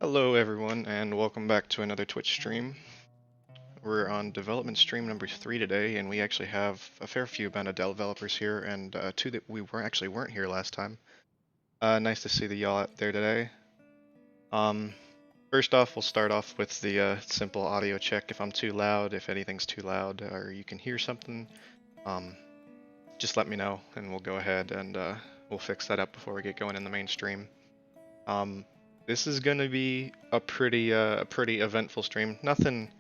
Hello everyone, and welcome back to another Twitch stream. We're on development stream number 3 today, and we actually have a fair few amount of developers here, and two that we weren't here last time. Nice to see the y'all out there today. First off, we'll start off with the simple audio check. If I'm too loud, if anything's too loud, or you can hear something, just let me know, and we'll go ahead and we'll fix that up before we get going in the main stream. This is gonna be a pretty eventful stream. Nothing.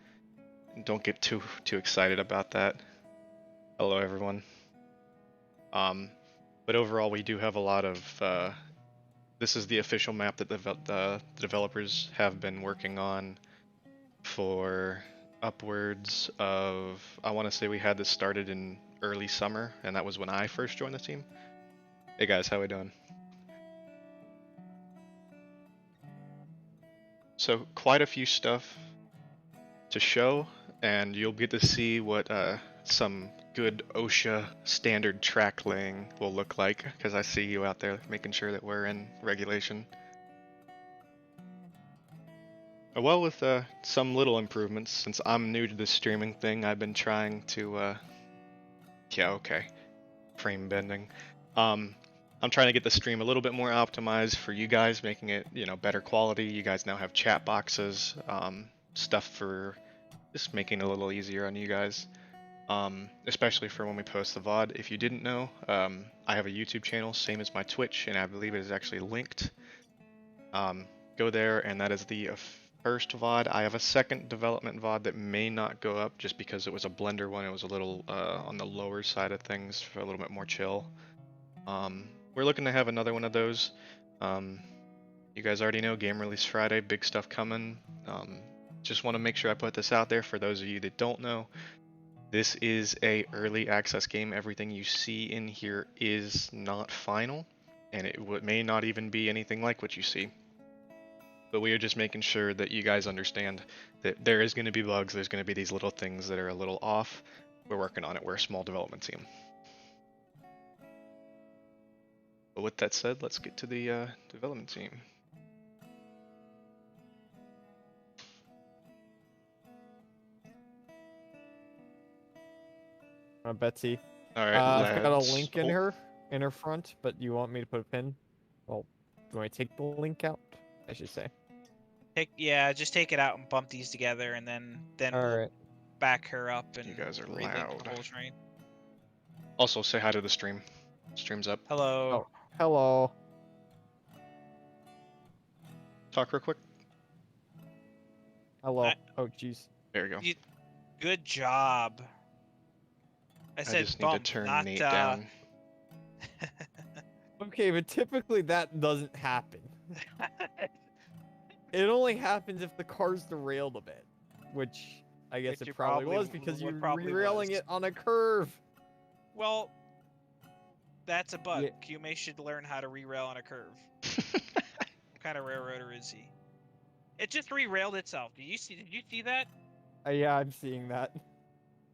Don't get too excited about that. Hello everyone. But overall, we do have a lot of. This is the official map that the developers have been working on for upwards of. I want to say we had this started in early summer, and that was when I first joined the team. Hey guys, how we doing? So quite a few stuff to show, and you'll get to see what some good OSHA standard track laying will look like, because I see you out there making sure that we're in regulation. Well, with some little improvements, since I'm new to this streaming thing, I've been trying to, yeah, okay, frame bending. I'm trying to get the stream a little bit more optimized for you guys, making it, better quality. You guys now have chat boxes, stuff for just making it a little easier on you guys. especially for when we post the VOD. If you didn't know, I have a YouTube channel, same as my Twitch, and I believe it is actually linked. Go there, and that is the first VOD. I have a second development VOD that may not go up just because it was a Blender one. It was a little on the lower side of things, for a little bit more chill. We're looking to have another one of those. You guys already know, game release Friday, big stuff coming. Just want to make sure I put this out there for those of you that don't know. This is a early access game. Everything you see in here is not final, and it may not even be anything like what you see. But we are just making sure that you guys understand that there is going to be bugs, there's going to be these little things that are a little off. We're working on it. We're a small development team. But with that said, let's get to the development team. Betsy. All right, I've got a lads. link in her front, but you want me to put a pin? Well, do I take the link out? I should say. Yeah, just take it out and bump these together, and then All we'll right. back her up and You guys are relink loud. the whole train. Also, say hi to the stream. Stream's up. Hello. Oh, hello. Talk real quick. Hello. Oh, jeez. There you go. Good job. I said just need bump, to turn not Nate down. Okay, but typically that doesn't happen. It only happens if the car's derailed a bit, which I guess Which it it probably probably was because you're probably derailing was. it on a curve. Well, that's a bug. Yeah. Kume should learn how to re-rail on a curve. What kind of railroader is he? It just re-railed itself. Did you see that? Yeah, I'm seeing that.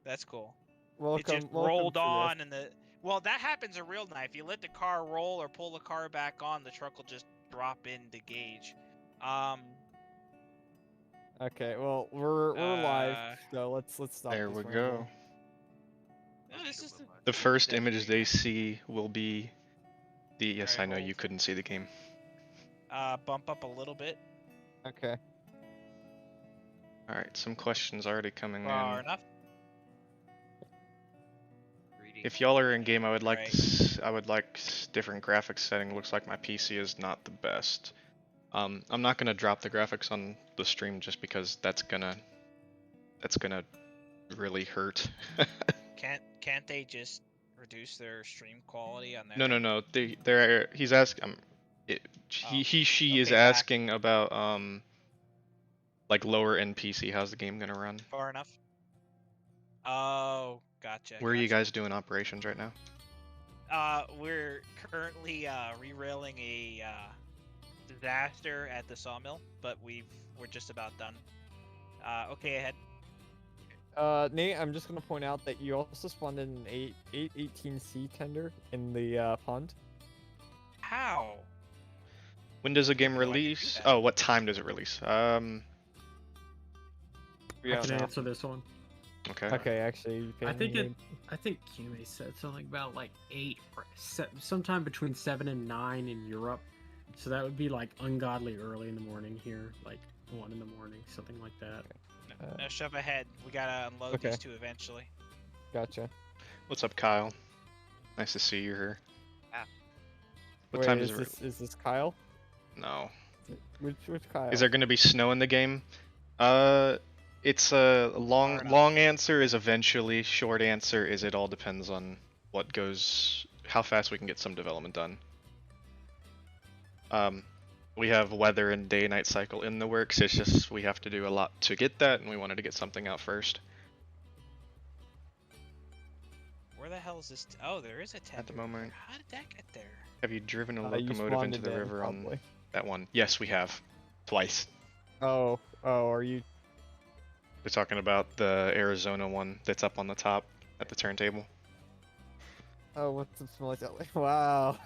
That's cool. Welcome. It just welcome rolled to on, this. and well, that happens in real life. You let the car roll or pull the car back on, the truck will just drop into gauge. Okay, well we're live, so let's stop. There this we ramble. go. No, this is The first Definitely image they see will be the. Yes, Alright, I know hold. you couldn't see the game. Bump up a little bit. Okay. All right, some questions already coming Far in. enough. If y'all are in game, I would like Right. I would like different graphics setting. Looks like my PC is not the best. I'm not gonna drop the graphics on the stream just because that's gonna really hurt. Can't they just reduce their stream quality on their? No. They're he's asking. She is Okay, back. asking about like lower end PC. How's the game gonna run? Far enough. Oh, gotcha. Where are you guys doing operations right now? We're currently re-railing a disaster at the sawmill, but we're just about done. Okay, ahead. Nate, I'm just gonna point out that you also spawned in an 818C tender in the pond. How? When does a game How do I do release? that? Oh, what time does it release? I can answer this one. Okay. Okay, actually, I think Kume said something about like 8, sometime between 7 and 9 in Europe. So that would be like ungodly early in the morning here, like 1 in the morning, something like that. No, shove ahead. We gotta unload Okay. these two eventually. Gotcha. What's up, Kyle? Nice to see you here. What Wait, time is does it? this Kyle? No. Which Kyle? Is there going to be snow in the game? It's a long answer is eventually. Short answer is it all depends on how fast we can get some development done. We have weather and day-night cycle in the works. It's just we have to do a lot to get that, and we wanted to get something out first. Where the hell is this? Oh, there is a tender. At the moment. How did that get there? Have you driven a You locomotive spawned into the it in, river on probably. that one? Yes, we have. Twice. Oh, are you? We're talking about the Arizona one that's up on the top at the turntable. Oh, what's the smell like that? Wow.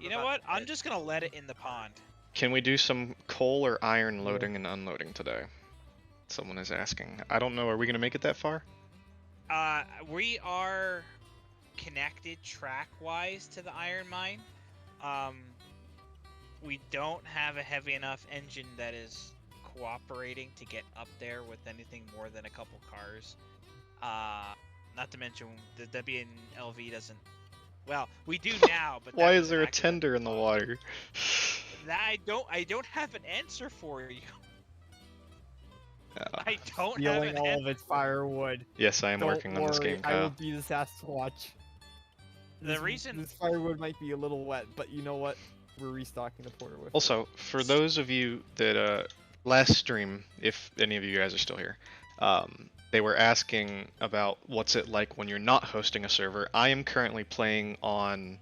You know what? I'm just gonna let it in the pond. Can we do some coal or iron loading and unloading today? Someone is asking. I don't know. Are we going to make it that far? We are connected track-wise to the iron mine. We don't have a heavy enough engine that is cooperating to get up there with anything more than a couple cars. Not to mention the WNLV doesn't. Well, we do now, but Why that is was there a an accident. tender in the water? I don't have an answer for you. Yeah. I don't have Stealing an all answer. of its firewood. Yes, I am Don't working on this worry, game, I will Kyle. be the Sasquatch. The reason This firewood might be a little wet, but you know what? We're restocking the porter with. Also, for those of you that last stream, if any of you guys are still here, they were asking about what's it like when you're not hosting a server. I am currently playing on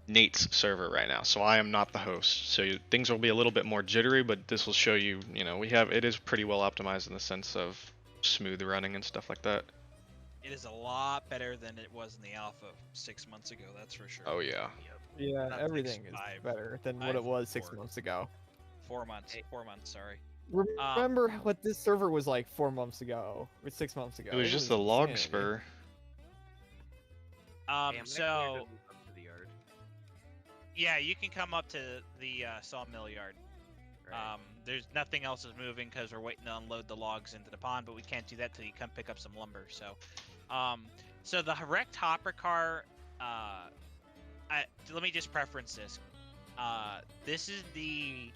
Nate's server right now, so I am not the host. So things will be a little bit more jittery, but this will show you, it is pretty well optimized in the sense of smooth running and stuff like that. it is a lot better than it was in the alpha 6 months ago. That's for sure. Oh yeah. Yeah, Not everything is 5, better than what it was 6 4. months ago. 4 months. 4 months. Sorry. Remember what this server was like 4 months ago, or 6 months ago. It was just a log insanity. spur. So yeah, you can come up to the sawmill yard. Right. There's nothing else is moving because we're waiting to unload the logs into the pond, but we can't do that till you come pick up some lumber. So, so the wrecked hopper car. Let me just preference this. This is the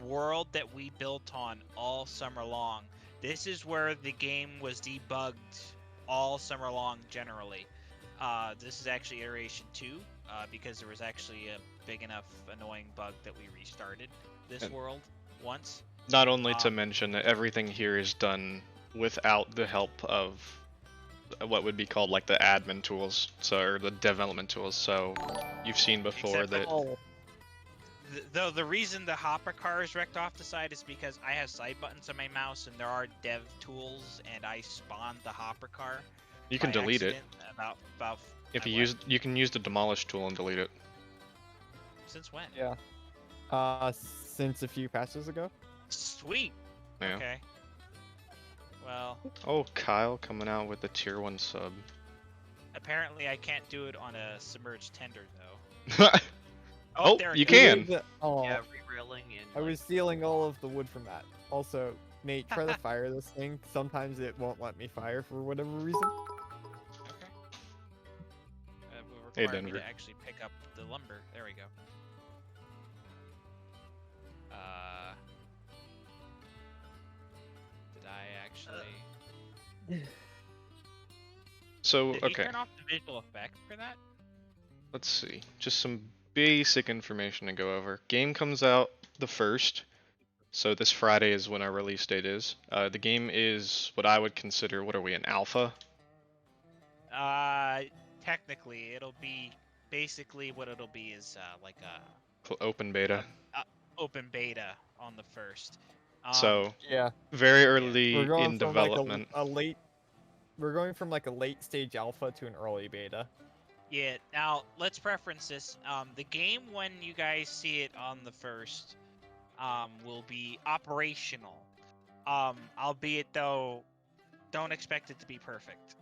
world that we built on all summer long. This is where the game was debugged all summer long generally. This is actually iteration 2, because there was actually a big enough annoying bug that we restarted this And- world once. Not only to mention that everything here is done without the help of what would be called like the admin tools, or the development tools. So you've seen before Except that. Oh, Though the reason the hopper car is wrecked off the side is because I have side buttons on my mouse and there are dev tools, and I spawned the hopper car. You can by delete it. accident About If I you what? use, you can use the demolish tool and delete it. Since when? yeah. Since a few patches ago. Sweet. Yeah. Okay. Well, Oh, Kyle coming out with the tier 1 sub. apparently I can't do it on a submerged tender though. Oh, there it you goes. can. Oh, Yeah, re-railing and. I was stealing all of the wood from that. Also, Nate, try to fire this thing. Sometimes it won't let me fire for whatever reason. Okay. Will Hey, require me Denver. to actually pick up the lumber. There we go. Did I actually? So, Did you okay, turn off the visual effect for that? let's see. Just some basic information to go over. Game comes out the 1st. So this Friday is when our release date is. The game is what I would consider, what are we, an alpha? Technically, it'll be basically what it'll be is like a Open beta. open beta on the 1st. So, Yeah. very We're early going in from development. like a late. We're going from like a late stage alpha to an early beta. Yeah. Now let's preference this. The game when you guys see it on the 1st, will be operational. Albeit though, don't expect it to be perfect.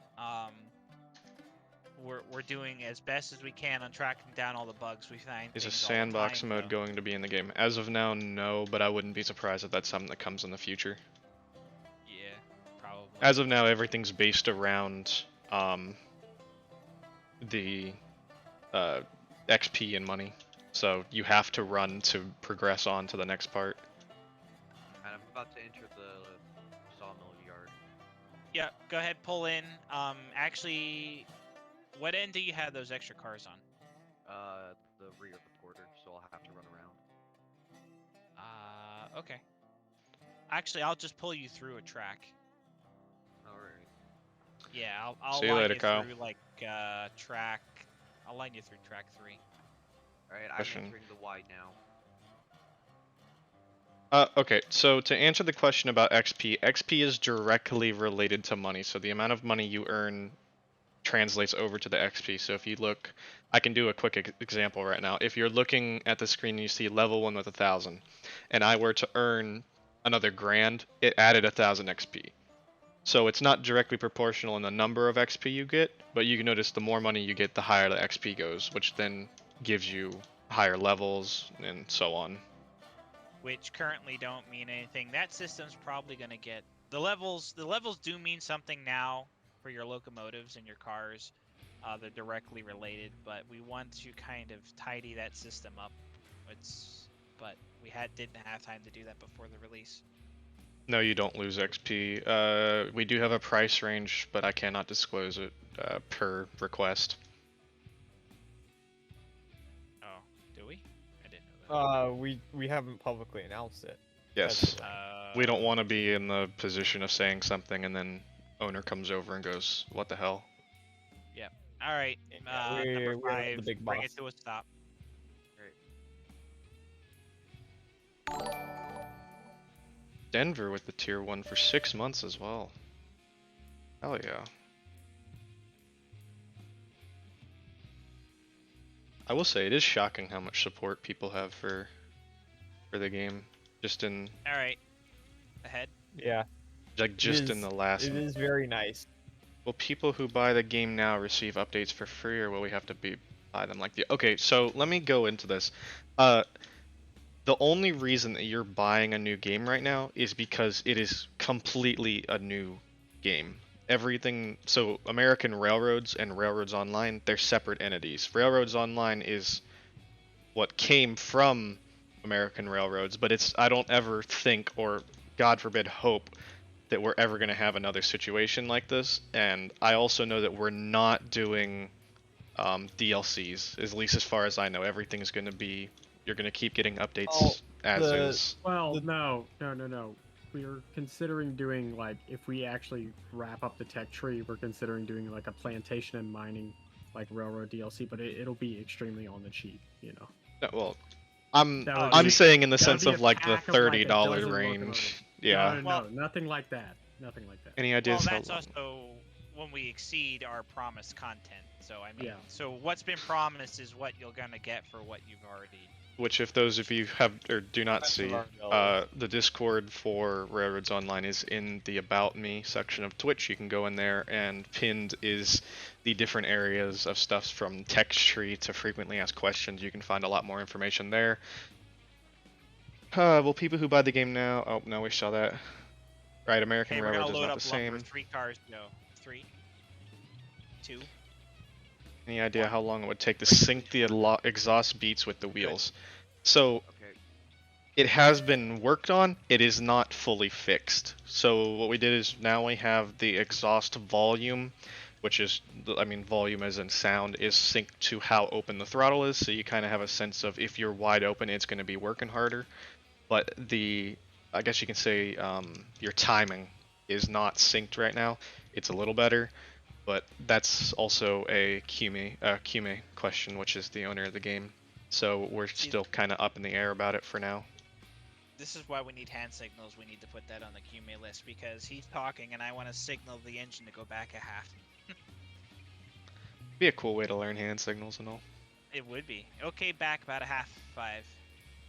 We're doing as best as we can on tracking down all the bugs we find. Is a things all the sandbox time, mode though. going to be in the game? As of now, no, but I wouldn't be surprised if that's something that comes in the future. Yeah, probably. As of now, everything's based around the XP and money. So you have to run to progress on to the next part. And I'm about to enter the sawmill yard. Yeah, go ahead, pull in. Actually, what end do you have those extra cars on? The rear of the porter, so I'll have to run around. Okay. Actually, I'll just pull you through a track. Alright. Yeah, I'll See you line later, you Kyle. through like track. I'll line you through track 3. Alright, I'm Question. entering the Y now. Okay, so to answer the question about XP, XP is directly related to money. So the amount of money you earn translates over to the XP. So if you look, I can do a quick example right now. If you're looking at the screen and you see level 1 with 1,000, and I were to earn another grand, it added 1,000 XP. So it's not directly proportional in the number of XP you get, but you can notice the more money you get, the higher the XP goes, which then gives you higher levels and so on. Which currently don't mean anything. That system's probably gonna get the levels. The levels do mean something now. for your locomotives and your cars. They're directly related, but we want to kind of tidy that system up. But we didn't have time to do that before the release. No, you don't lose XP. We do have a price range, but I cannot disclose it per request. Oh, do we? I didn't know that. We haven't publicly announced it. Yes. That's We don't want to be in the position of saying something and then owner comes over and goes, "What the hell?" All right, Yeah, number we're 5. the big bring boss. it to a stop. Denver with the tier 1 for 6 months as well. Hell yeah. I will say it is shocking how much support people have for the game. Just in All right, ahead. Yeah. like just in is- the last. It is very nice. Will people who buy the game now receive updates for free, or will we have to buy them like the? Okay, so let me go into this. The only reason that you're buying a new game right now is because it is completely a new game. Everything. So American Railroads and Railroads Online, they're separate entities. Railroads Online is what came from American Railroads, but I don't ever think, or God forbid hope, that we're ever going to have another situation like this. And I also know that we're not doing DLCs, at least as far as I know. Everything's going to be, you're going to keep getting updates Oh, as the- is. Well, no. We're considering doing, like, if we actually wrap up the tech tree, we're considering doing like a plantation and mining, like railroad DLC, but it'll be extremely on the cheap, you know. No, well, I'm That would I'm be- saying in the that would sense be of a like the pack of, like, a $30 dozen range. locomotives. Yeah. No, Well- nothing like that. Nothing like that. Any Well, ideas how that's long? also when we exceed our promised content. So I mean, Yeah. so what's been promised is what you're gonna get for what you've already. Which, if those of you have or do not That's see, what our the Discord for Railroads Online is in the About Me section of Twitch. You can go in there, and pinned is the different areas of stuff from text tree to frequently asked questions. You can find a lot more information there. Will people who buy the game now? Oh no, we saw that. Right, American Hey, we're gonna Railroads is load not up the lumber. same. 3 cars go. 3, 2. Any idea how long it would take to sync the exhaust beats with the wheels? So Okay. it has been worked on. It is not fully fixed. So what we did is now we have the exhaust volume, which is, I mean, volume as in sound, is synced to how open the throttle is. So you kind of have a sense of if you're wide open, it's going to be working harder. But I guess you can say your timing is not synced right now. It's a little better, but that's also a Kume question, which is the owner of the game. So we're still kind of up in the air about it for now. This is why we need hand signals. We need to put that on the QMA list because he's talking and I want to signal the engine to go back a half. Be a cool way to learn hand signals and all. It would be. Okay, back about a half 5.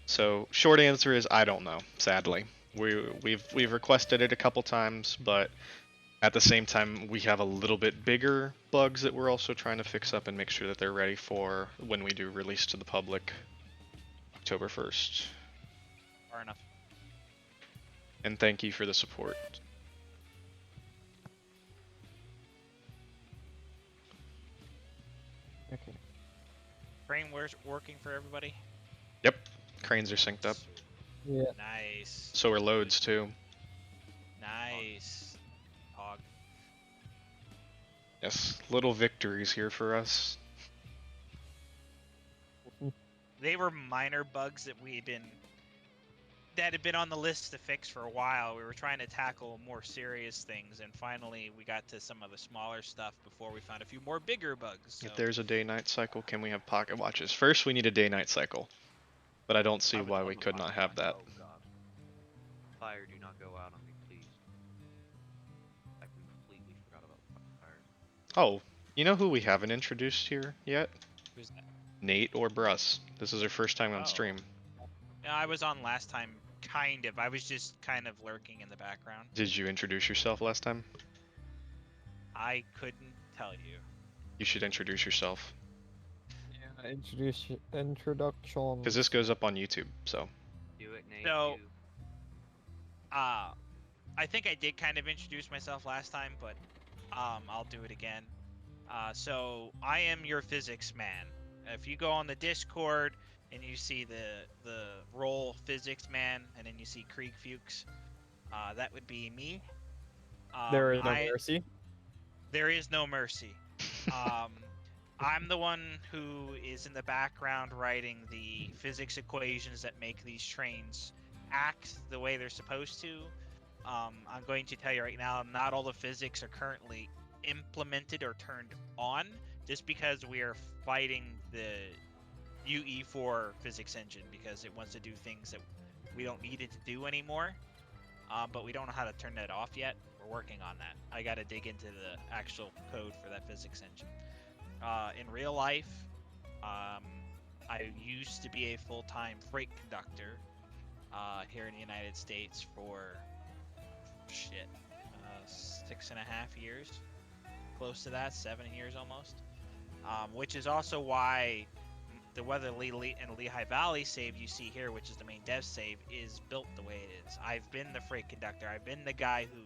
So short answer is I don't know. Sadly, we've requested it a couple times, but at the same time we have a little bit bigger bugs that we're also trying to fix up and make sure that they're ready for when we do release to the public, October 1st. Far enough. And thank you for the support. Okay. Frame working for everybody? Yep, cranes are synced up. Yeah. Nice. So are loads too. Nice. Hog. Yes, little victories here for us. They were minor bugs that had been on the list to fix for a while. We were trying to tackle more serious things, and finally we got to some of the smaller stuff before we found a few more bigger bugs. So. If there's a day-night cycle, can we have pocket watches? First, we need a day-night cycle, but I don't see I would why love we a could not pocket have watch. that. Oh god. Fire, do not go out on me, please. I completely forgot about fucking fire. Oh, you know who we haven't introduced here yet? Who's that? Nate or Bruss. This is our first time on Oh. stream. Yeah, I was on last time, kind of. I was just kind of lurking in the background. Did you introduce yourself last time? I couldn't tell you. You should introduce yourself. Yeah. Introduction. Because this goes up on YouTube, so. Do it, Nate. So- you- I think I did kind of introduce myself last time, but I'll do it again. So I am your physics man. If you go on the Discord and you see the role physics man, and then you see Krieg Fuchs, that would be me. There is no mercy. There is no mercy. I'm the one who is in the background writing the physics equations that make these trains act the way they're supposed to. I'm going to tell you right now, not all the physics are currently implemented or turned on, just because we are fighting the UE4 physics engine because it wants to do things that we don't need it to do anymore. But we don't know how to turn that off yet. We're working on that. I got to dig into the actual code for that physics engine. In real life, I used to be a full-time freight conductor here in the United States for 6.5 years, close to that, 7 years almost. Which is also why the Weatherly and Lehigh Valley save you see here, which is the main dev save, is built the way it is. I've been the freight conductor. I've been the guy who,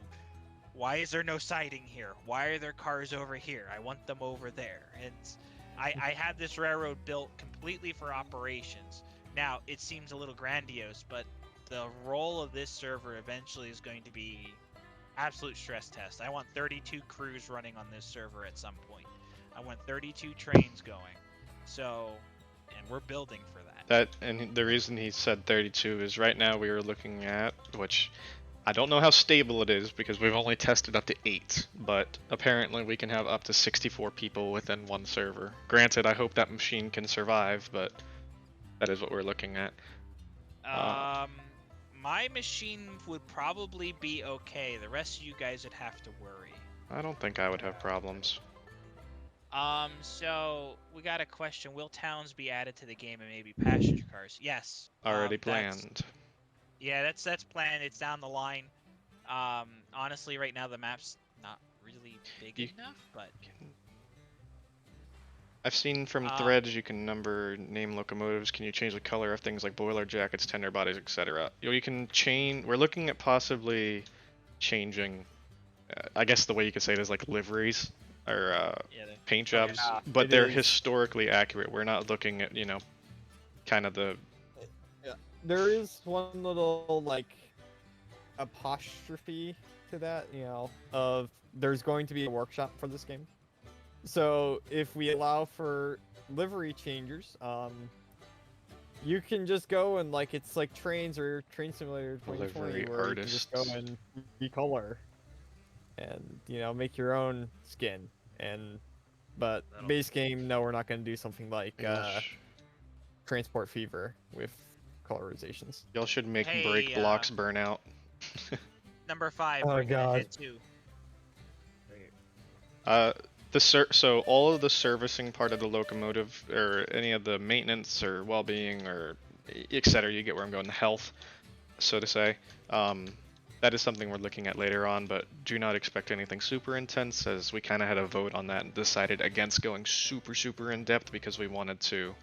why is there no siding here? Why are there cars over here? I want them over there. And I had this railroad built completely for operations. Now, it seems a little grandiose, but the role of this server eventually is going to be absolute stress test. I want 32 crews running on this server at some point. I want 32 trains going. So, and we're building for that. And the reason he said 32 is right now we are looking at, which I don't know how stable it is because we've only tested up to 8, but apparently we can have up to 64 people within one server. Granted, I hope that machine can survive, but that is what we're looking at. My machine would probably be okay. The rest of you guys would have to worry. I don't think I would have problems. So we got a question. Will towns be added to the game and maybe passenger cars? Yes. Already planned. Yeah, that's planned. It's down the line. Honestly, right now the map's not really big enough, but I've seen from threads you can name locomotives. Can you change the color of things like boiler jackets, tender bodies, etc.? You can change. We're looking at possibly changing. I guess the way you could say it is like liveries or paint jobs, but they're historically accurate. We're not looking at kind of the. Yeah, there is one little like apostrophe to that, of there's going to be a workshop for this game. So if we allow for livery changers, you can just go and it's like Trains or Train Simulator 2020 Livery where artists. you can just go and recolor and make your own skin. But base game, no, we're not going to do something like Transport Fever with colorizations. Y'all should make break blocks burn out. Number 5. Oh god. So all of the servicing part of the locomotive, or any of the maintenance or well-being or etc., you get where I'm going, the health, so to say, that is something we're looking at later on, but do not expect anything super intense, as we kind of had a vote on that and decided against going super in-depth because we wanted to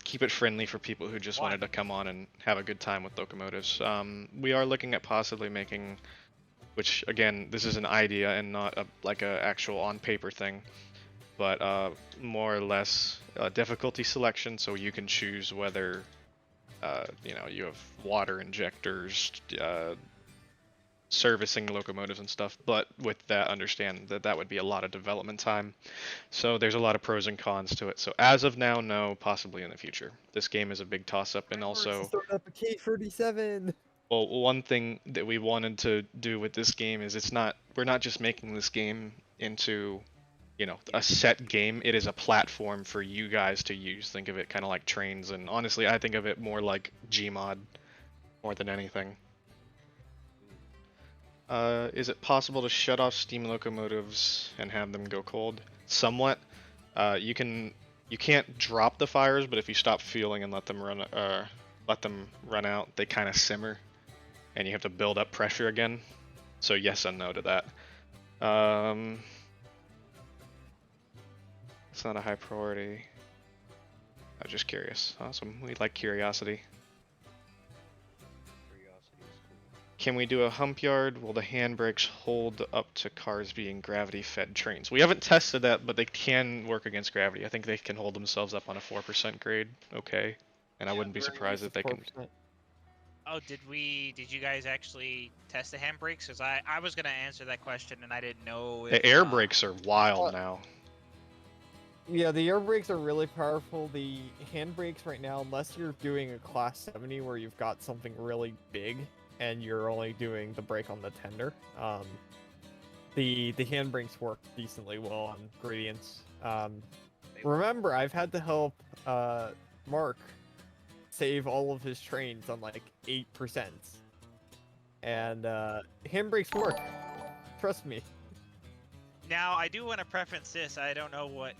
keep it friendly for people who just wanted to come on and have a good time with locomotives. We are looking at possibly making, which again, this is an idea and not like a actual on paper thing, but more or less difficulty selection, so you can choose whether you have water injectors, servicing locomotives and stuff, but with that, understand that would be a lot of development time. So there's a lot of pros and cons to it. So as of now, no, possibly in the future. This game is a big toss-up, and also Start up a K37. Well, one thing that we wanted to do with this game is we're not just making this game into, a set game. It is a platform for you guys to use. Think of it kind of like Trains, and honestly, I think of it more like Gmod more than anything. Is it possible to shut off steam locomotives and have them go cold? Somewhat. You can't drop the fires, but if you stop fueling and let them run out, they kind of simmer, and you have to build up pressure again. So yes and no to that. It's not a high priority. I'm just curious. Awesome. We like curiosity. Curiosity is cool. Can we do a hump yard? Will the handbrakes hold up to cars being gravity-fed trains? We haven't tested that, but they can work against gravity. I think they can hold themselves up on a 4% grade. Okay. And I wouldn't be We're surprised if used they to can. 4%. Oh, did you guys actually test the handbrakes? Because I was gonna answer that question and I didn't know if The air brakes are wild Uh, now. Yeah, the air brakes are really powerful. The handbrakes right now, unless you're doing a class 70 where you've got something really big and you're only doing the brake on the tender, the handbrakes work decently well on gradients. Remember, I've had to help Mark save all of his trains on like 8%, and handbrakes work. Trust me. Now, I do want to preference this. I don't know what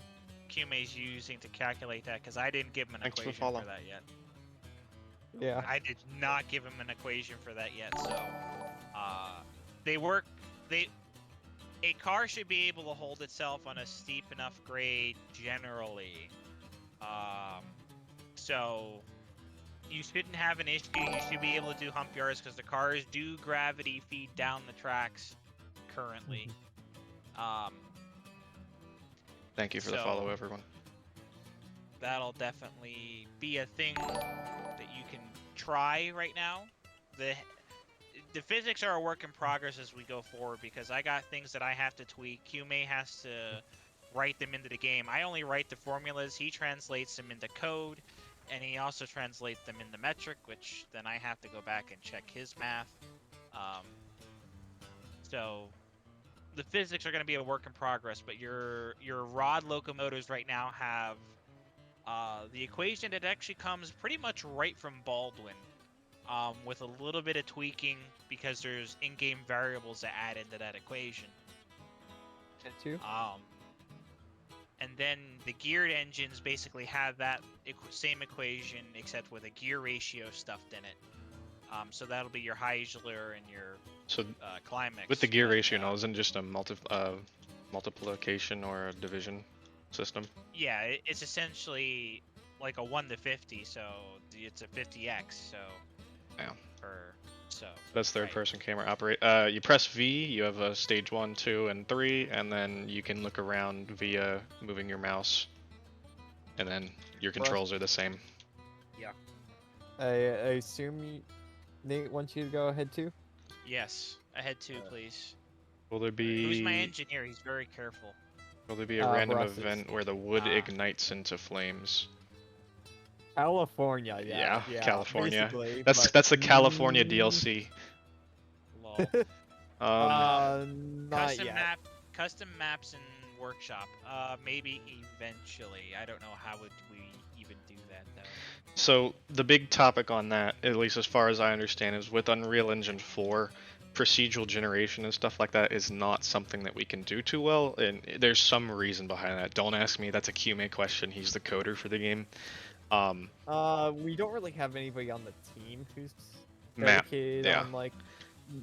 Kume's using to calculate that because I didn't give him an Thanks for equation follow. for that yet. Yeah. I did not give him an equation for that yet. So, they work. A car should be able to hold itself on a steep enough grade generally. So you shouldn't have an issue. You should be able to do hump yards because the cars do gravity feed down the tracks currently. Thank you for the So- follow, everyone. That'll definitely be a thing that you can try right now. The physics are a work in progress as we go forward because I got things that I have to tweak. Kume has to write them into the game. I only write the formulas. He translates them into code, and he also translates them into metric, which then I have to go back and check his math. So the physics are going to be a work in progress, but your rod locomotives right now have the equation that actually comes pretty much right from Baldwin, with a little bit of tweaking because there's in-game variables that add into that equation. Too. And then the geared engines basically have that same equation except with a gear ratio stuffed in it. So that'll be your Heisler and your So Climax. with the gear but, ratio, no, isn't just a multiplication or a division system? Yeah, it's essentially like a 1 to 50, so it's a 50x. So Yeah. That's third right. person camera operate. You press V, you have a stage 1, 2, and 3, and then you can look around via moving your mouse. And then your controls are the same. I assume Nate wants you to go ahead too. Yes, ahead 2, please. Will there Who's my be engineer? He's very careful. will there be a random Russ is. event where the wood Ah. ignites into flames? California, Yeah, California. basically, That's but- that's the California DLC. Lol. Not yet. Custom maps and workshop. Maybe eventually. I don't know how would we even do that though. So the big topic on that, at least as far as I understand, is with Unreal Engine 4, procedural generation and stuff like that is not something that we can do too well, and there's some reason behind that. Don't ask me, that's a QMA question. He's the coder for the game. We don't really have anybody on the team who's Map, dedicated yeah. on like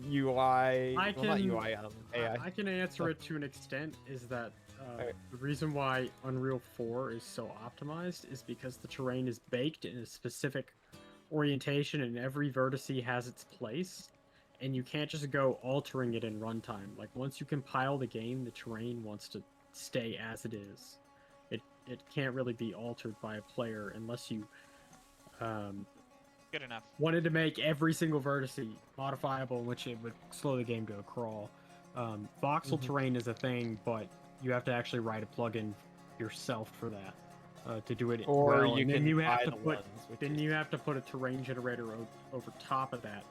UI. I well, not can- UI, AI. I can answer it to an extent. Is that Alright. the reason why Unreal 4 is so optimized is because the terrain is baked in a specific orientation, and every vertice has its place, and you can't just go altering it in runtime. Like once you compile the game, the terrain wants to stay as it is. It can't really be altered by a player unless you Good enough. wanted to make every single vertice modifiable, in which it would slow the game to a crawl. Voxel Terrain is a thing, but you have to actually write a plugin yourself for that to do it. Or well, you and then can you buy have to the put ones, which then is- you have to put a terrain generator over top of that.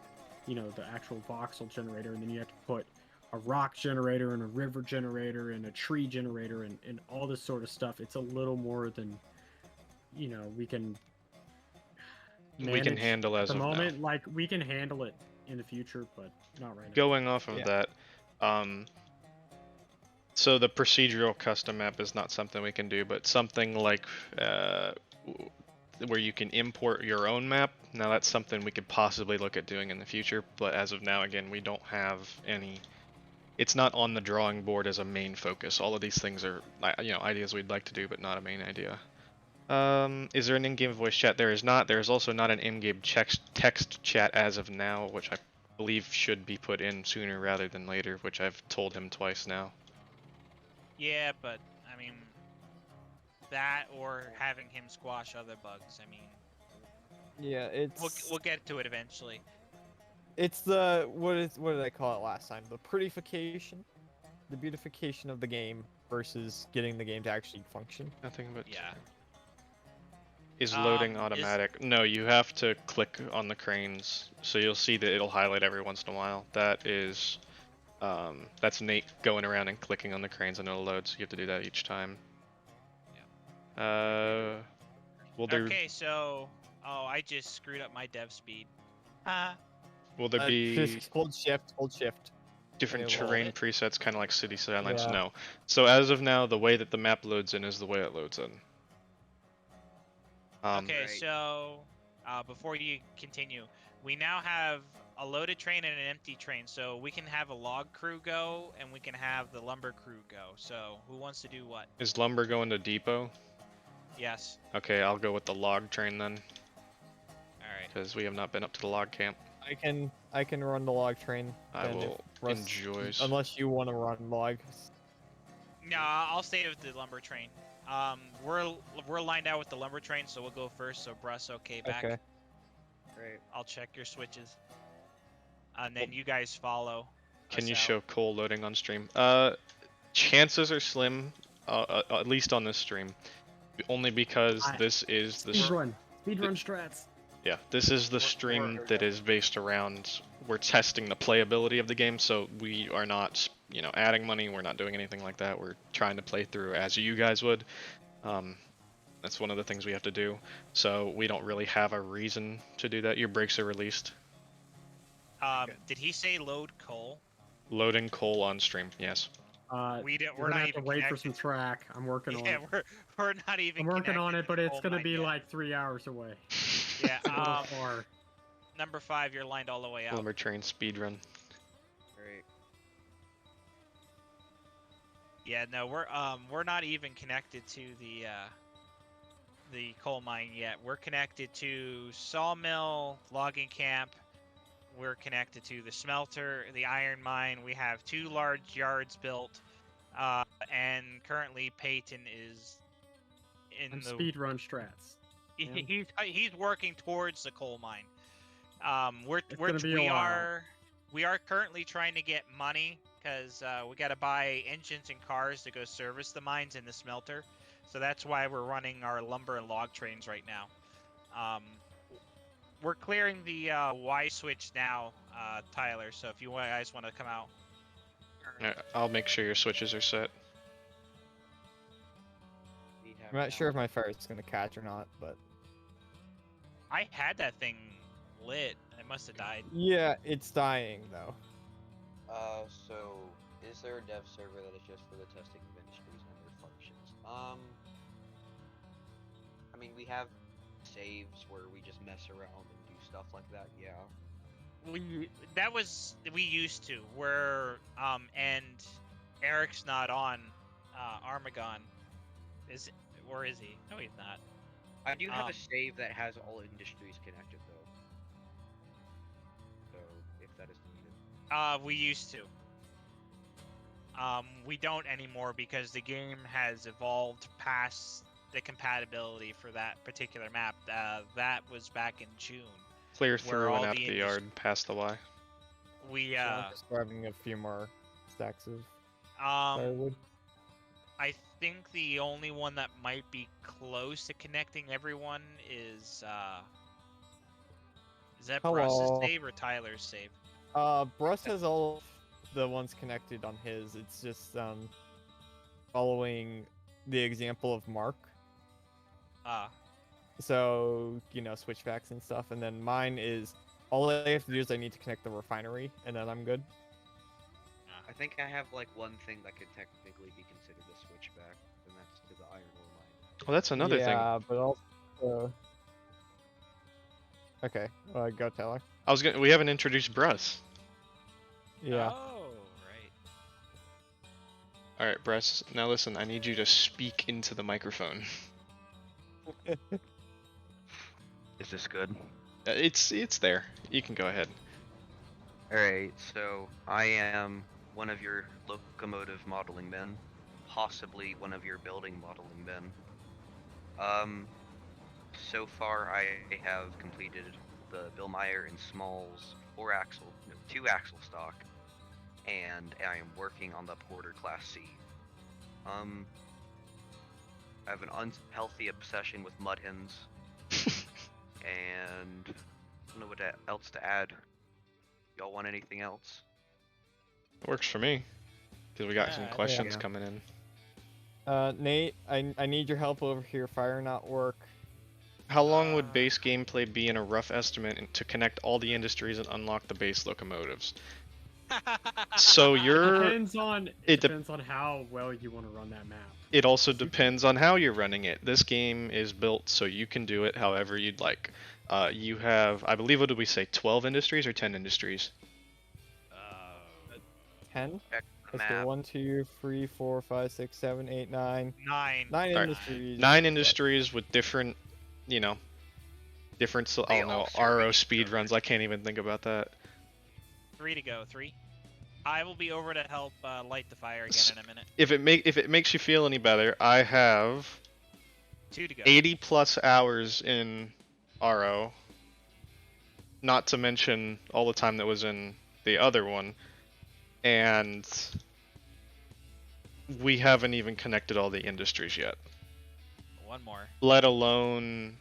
You know, the actual voxel generator, and then you have to put a rock generator and a river generator and a tree generator and all this sort of stuff. It's a little more than, you know, we can We can manage handle at as the of now. moment. Like we can handle it in the future, but not right now. Going off of Yeah. that, so the procedural custom map is not something we can do, but something like where you can import your own map. Now that's something we could possibly look at doing in the future, but as of now, again, we don't have any. It's not on the drawing board as a main focus. All of these things are, ideas we'd like to do, but not a main idea. Is there an in-game voice chat? There is not. There is also not an in-game text chat as of now, which I believe should be put in sooner rather than later, which I've told him twice now. Yeah, but I mean, that or having him squash other bugs. I mean, Yeah, we'll get to it eventually. it's the what did I call it last time? The prettification, the beautification of the game versus getting the game to actually function. Nothing but Yeah. is loading Is- automatic. No, you have to click on the cranes, so you'll see that it'll highlight every once in a while. That is, that's Nate going around and clicking on the cranes and it'll load. So you have to do that each time. Will there Okay, so I just screwed up my dev speed. will there be Just hold shift, different and it will- terrain presets, kind of like City Skylines? Yeah. No. So as of now, the way that the map loads in is the way it loads in. Okay, Right. so before you continue, we now have a loaded train and an empty train, so we can have a log crew go and we can have the lumber crew go. So who wants to do what? Is lumber going to depot? Yes. Okay, I'll go with the log train then, All right. because we have not been up to the log camp. I can run the log train. I then if will Russ- enjoy. Unless you want to run log. No, I'll stay with the lumber train. We're lined out with the lumber train, so we'll go first. So Bruss, okay, back. Okay. Great. I'll check your switches, and then you guys follow. Can us you out. show coal loading on stream? Chances are slim, at least on this stream, only because this is the Speedrun strats. yeah, this is the stream that is based around we're testing the playability of the game, so we are not, you know, adding money. We're not doing anything like that. We're trying to play through as you guys would. That's one of the things we have to do. So we don't really have a reason to do that. Your brakes are released. Did he say load coal? Loading coal on stream. Yes. We're We're not gonna have even to wait for connected. some track. I'm working on Yeah, it. we're not even. I'm working on connected it, to but the it's coal gonna mine be yet. like 3 hours away. Yeah. It's a little far. Number 5, you're lined all the way out. Lumber train speed run. Great. Yeah, no, we're not even connected to the coal mine yet. We're connected to sawmill, logging camp. We're connected to the smelter, the iron mine. We have 2 large yards built, and currently Peyton is in I'm the. speedrun strats. He's working towards the coal mine. gonna be a while. We are currently trying to get money because we got to buy engines and cars to go service the mines and the smelter. So that's why we're running our lumber and log trains right now. We're clearing the Y switch now, Tyler. So if you guys want to come out, I'll make sure your switches are set. I'm not sure if my fire is gonna catch or not, but I had that thing lit. It must have died. yeah, it's dying though. So is there a dev server that is just for the testing of industries and their functions? I mean, we have saves where we just mess around and do stuff like that. Yeah. We used to where and Eric's not on Armagon. Or is he? No, he's not. I do have Um, a save that has all industries connected though. So if that is needed. We used to. We don't anymore because the game has evolved past the compatibility for that particular map. That was back in June. Clear Where through all and out the the yard past the Y. We So I'm just grabbing a few more stacks of um firewood. I think the only one that might be close to connecting everyone is that Bruss's Hello. save or Tyler's save? Bruss has all of the ones connected on his. It's just following the example of Mark. So, you know, switchbacks and stuff. And then mine is all I have to do is I need to connect the refinery, and then I'm good. I think I have like one thing that could technically be considered a switchback, and that's to the iron ore mine. Well, that's another thing. Yeah, but also. Okay, go Taylor. We haven't introduced Bruss. Yeah. Oh, right. All right, Bruss. Now listen, I need you to speak into the microphone. Is this good? It's there. You can go ahead. Alright, so I am one of your locomotive modeling men, possibly one of your building modeling men. So far I have completed the Bill Meyer and Smalls 2 axle stock, and I am working on the Porter Class C. I have an unhealthy obsession with mud hens, and I don't know what else to add. Y'all want anything else? Works for me. Because we got some Yeah, questions yeah. coming in. Nate, I need your help over here. Fire not work. How long would base gameplay be in a rough estimate to connect all the industries and unlock the base locomotives? So It depends on how well you want to run that map. it also depends on how you're running it. This game is built so you can do it however you'd like. You have, I believe, what did we say, 12 industries or 10 industries? 10. Check the Let's go. map. 1, 2, 3, 4, 5, 6, 7, 8, 9. 9. 9 Alright. industries. 9 industries with different, you know, different, I They don't know, all serve RO each speed other. runs. I can't even think about that. 3 to go. 3. I will be over to help light the fire again in a minute. If it makes you feel any better, I have 2 to go. 80 plus hours in RO. Not to mention all the time that was in the other one. And we haven't even connected all the industries yet. 1 more. Let alone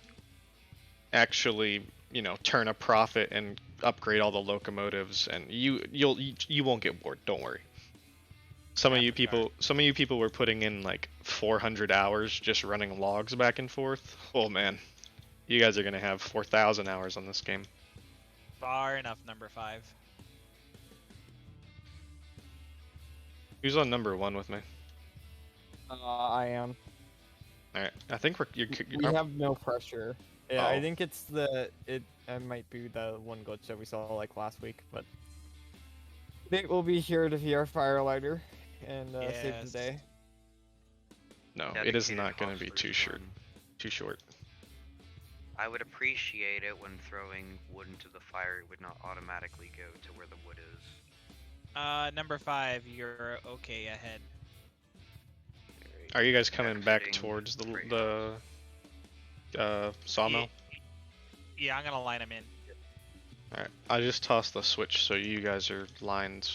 actually, turn a profit and upgrade all the locomotives, and you won't get bored, don't worry. Some of you people were putting in like 400 hours just running logs back and forth. Oh man. You guys are going to have 4,000 hours on this game. Far enough, number 5. Who's on number 1 with me? I am. Alright, I think We have no pressure. Yeah, I Oh. think it might be the one glitch that we saw like last week, but Nate will be here to be our firelighter and save the day. No, it is Dedicated not going to be hustlers too run. short. I would appreciate it when throwing wood into the fire would not automatically go to where the wood is. Number 5, you're okay ahead. Are you guys coming back Exiting towards Freight the sawmill? Yeah, I'm gonna line them in. Alright, I just tossed the switch so you guys are lined.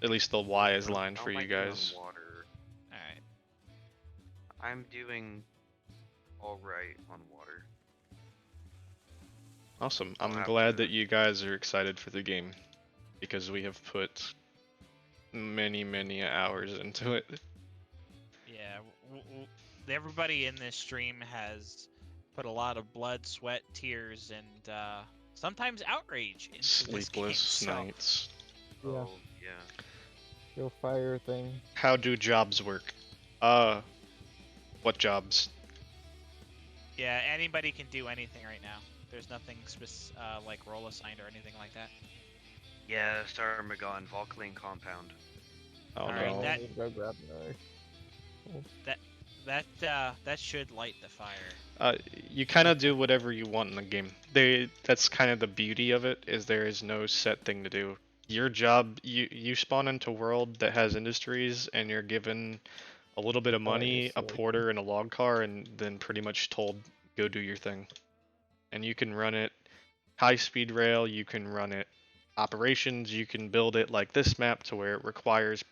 At least the Y is lined How for am I you doing on guys. water? Alright. I'm doing alright on water. Awesome. I'll I'm have glad to- that you guys are excited for the game. Because we have put many hours into it. Yeah, everybody in this stream has put a lot of blood, sweat, tears, and sometimes outrage into Sleepless this game. nights. Yeah. Oh, yeah. Go fire thing. How do jobs work? What jobs? Yeah, anybody can do anything right now. There's nothing like role assigned or anything like that. Yeah, Star Magon, Volclane Compound. Oh Alright, no. that- Go grab another. That should light the fire. You kind of do whatever you want in the game. That's kind of the beauty of it, is there is no set thing to do. Your job, you spawn into a world that has industries, and you're given a little bit of money, a porter, and a log car, and then pretty much told, go do your thing. And you can run it high speed rail, you can run it operations, you can build it like this map to where it requires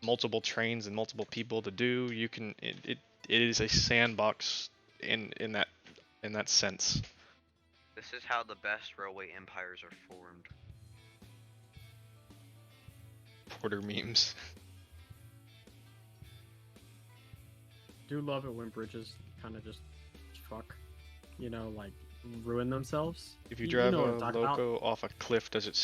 multiple trains and multiple people to do. You can it is a sandbox in that sense. This is how the best railway empires are formed. Porter memes. Do love it when bridges kind of just fuck, like ruin themselves. If you drive know what a I'm talking about. loco off a cliff, does it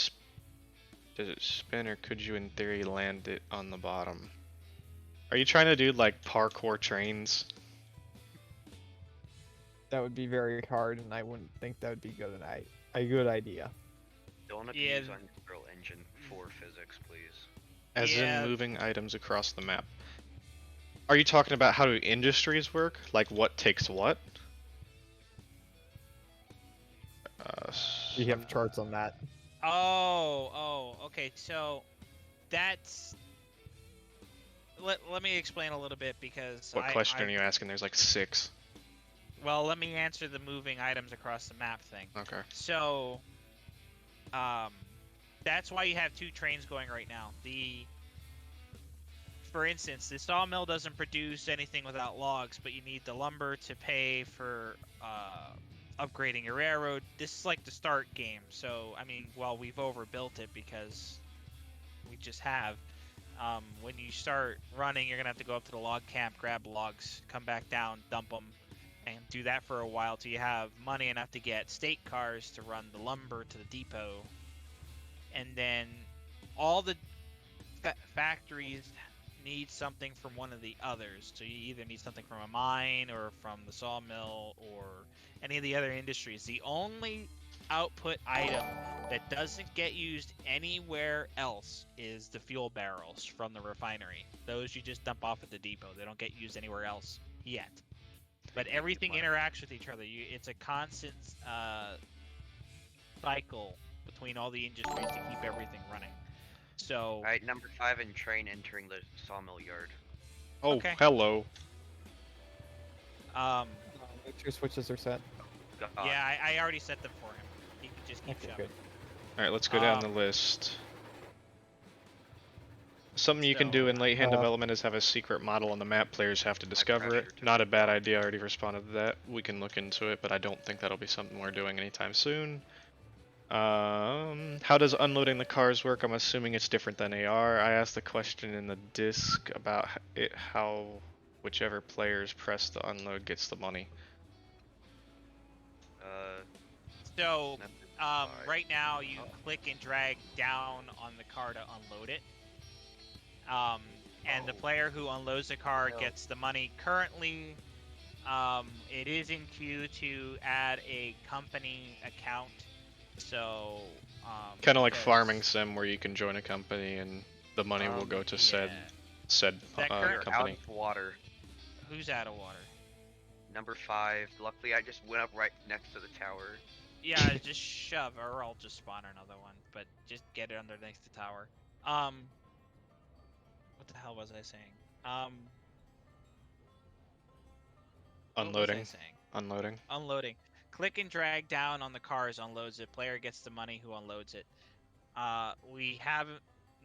spin, or could you in theory land it on the bottom? Are you trying to do like parkour trains? That would be very hard, and I wouldn't think that would be a good idea. Don't Yeah. abuse Unreal Engine for physics, please. As Yeah. in moving items across the map. Are you talking about how do industries work? Like what takes what? We have charts on that. Okay. So that's let me explain a little bit because What question are you asking? There's like 6. well, let me answer the moving items across the map thing. Okay. So, that's why you have 2 trains going right now. For instance, the sawmill doesn't produce anything without logs, but you need the lumber to pay for upgrading your railroad. This is like the start game, so I mean, well, we've overbuilt it because we just have. When you start running, you're gonna have to go up to the log camp, grab logs, come back down, dump them, and do that for a while till you have money enough to get state cars to run the lumber to the depot. And then all the factories need something from one of the others. So you either need something from a mine or from the sawmill or any of the other industries. The only output item that doesn't get used anywhere else is the fuel barrels from the refinery. Those you just dump off at the depot. They don't get used anywhere else yet. But everything interacts with each other. It's a constant cycle between all the industries to keep everything running. So, Alright, number 5 and train entering the sawmill yard. Oh, Okay. hello. Make sure switches are set. God. yeah, I already set them for him. He can just keep Okay, shoving. good. Alright, let's go down the list. Something you can do in late hand development is have a secret model on the map. Players have to discover it. pressure to Not a bad idea, I already responded to that. We can look into it, but I don't think that'll be something we're doing anytime soon. How does unloading the cars work? I'm assuming it's different than AR. I asked the question in the disc about how whichever players press the unload gets the money. So, number right now you Oh. click and drag down on the car to unload it. And the Oh. player who unloads the car No. gets the money. Currently, it is in queue to add a company account. So, Kind of like because- farming sim where you can join a company and the money will go to said That You're out company. of water. Who's out of water? Number 5. Luckily, I just went up right next to the tower. Yeah, just shove, or I'll just spawn another one. But just get it underneath the tower. What the hell was I saying? What was I Unloading. saying? Unloading. Unloading. Click and drag down on the cars, unloads it. Player gets the money who unloads it.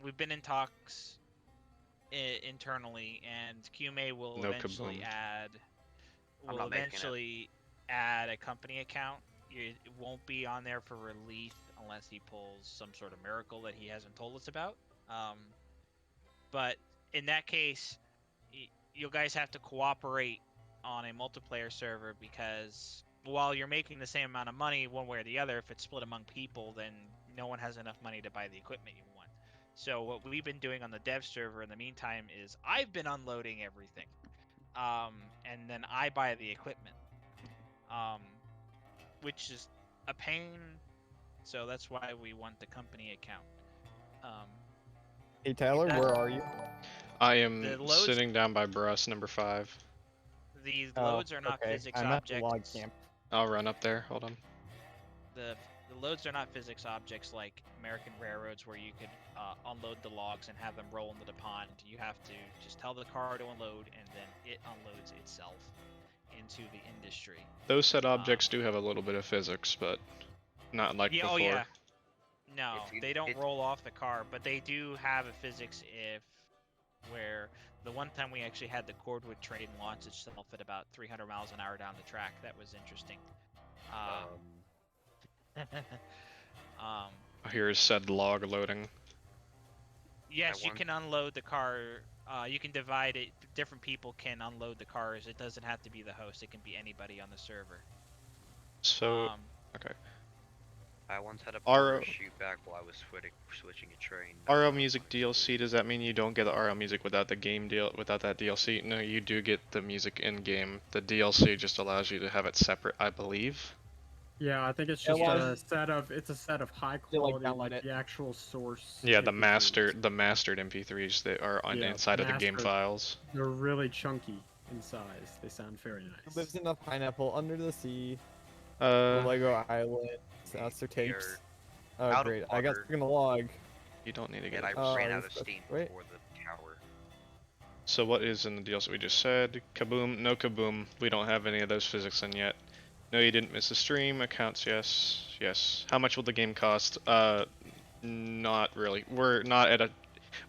We've been in talks internally, and QMA will No eventually kaboom. add. I'm Will not making it. eventually add a company account. It won't be on there for release unless he pulls some sort of miracle that he hasn't told us about. But in that case, you guys have to cooperate on a multiplayer server because while you're making the same amount of money one way or the other, if it's split among people, then no one has enough money to buy the equipment you want. So what we've been doing on the dev server in the meantime is I've been unloading everything, and then I buy the equipment, which is a pain. So that's why we want the company account. Hey Tyler, That's- where are you? I am The loads- sitting down by Brus, number 5. The loads are not okay. physics I'm at the objects. log camp. I'll run up there. Hold on. The loads are not physics objects like American railroads where you could unload the logs and have them roll into the pond. You have to just tell the car to unload and then it unloads itself into the industry. Those set objects do have a little bit of physics, but not like Yeah, before. oh yeah. No, It's- they don't it's- roll off the car, but they do have a physics if where the one time we actually had the cordwood train launch itself at about 300 miles an hour down the track. That was interesting. Here's said log loading. Yes, you want- can unload the car. You can divide it. Different people can unload the cars. It doesn't have to be the host. It can be anybody on the server. So, okay. I once had a RO porter shoot back while I was switching a train. RL Music DLC, does that mean you don't get the RL Music without the game deal, without that DLC? No, you do get the music in game. The DLC just allows you to have it separate, I believe. Yeah, I think it's Yeah, just well, a set of high Yeah, like, quality, download like it. the actual source. Yeah, the MP3s. mastered MP3s that are on Yeah, inside of the game mastered. files. They're really chunky in size. They sound very Who nice. lives in a pineapple under the sea? The Lego Island. That's their tapes. Oh, out great. of I got water, stuck in the log. You don't need to get and I it. Oh, ran are out you of stuck? steam Wait. for the tower. So what is in the deals that we just said? Kaboom, no kaboom. We don't have any of those physics in yet. No, you didn't miss a stream. Accounts, yes. Yes. How much will the game cost? Not really. We're not at a...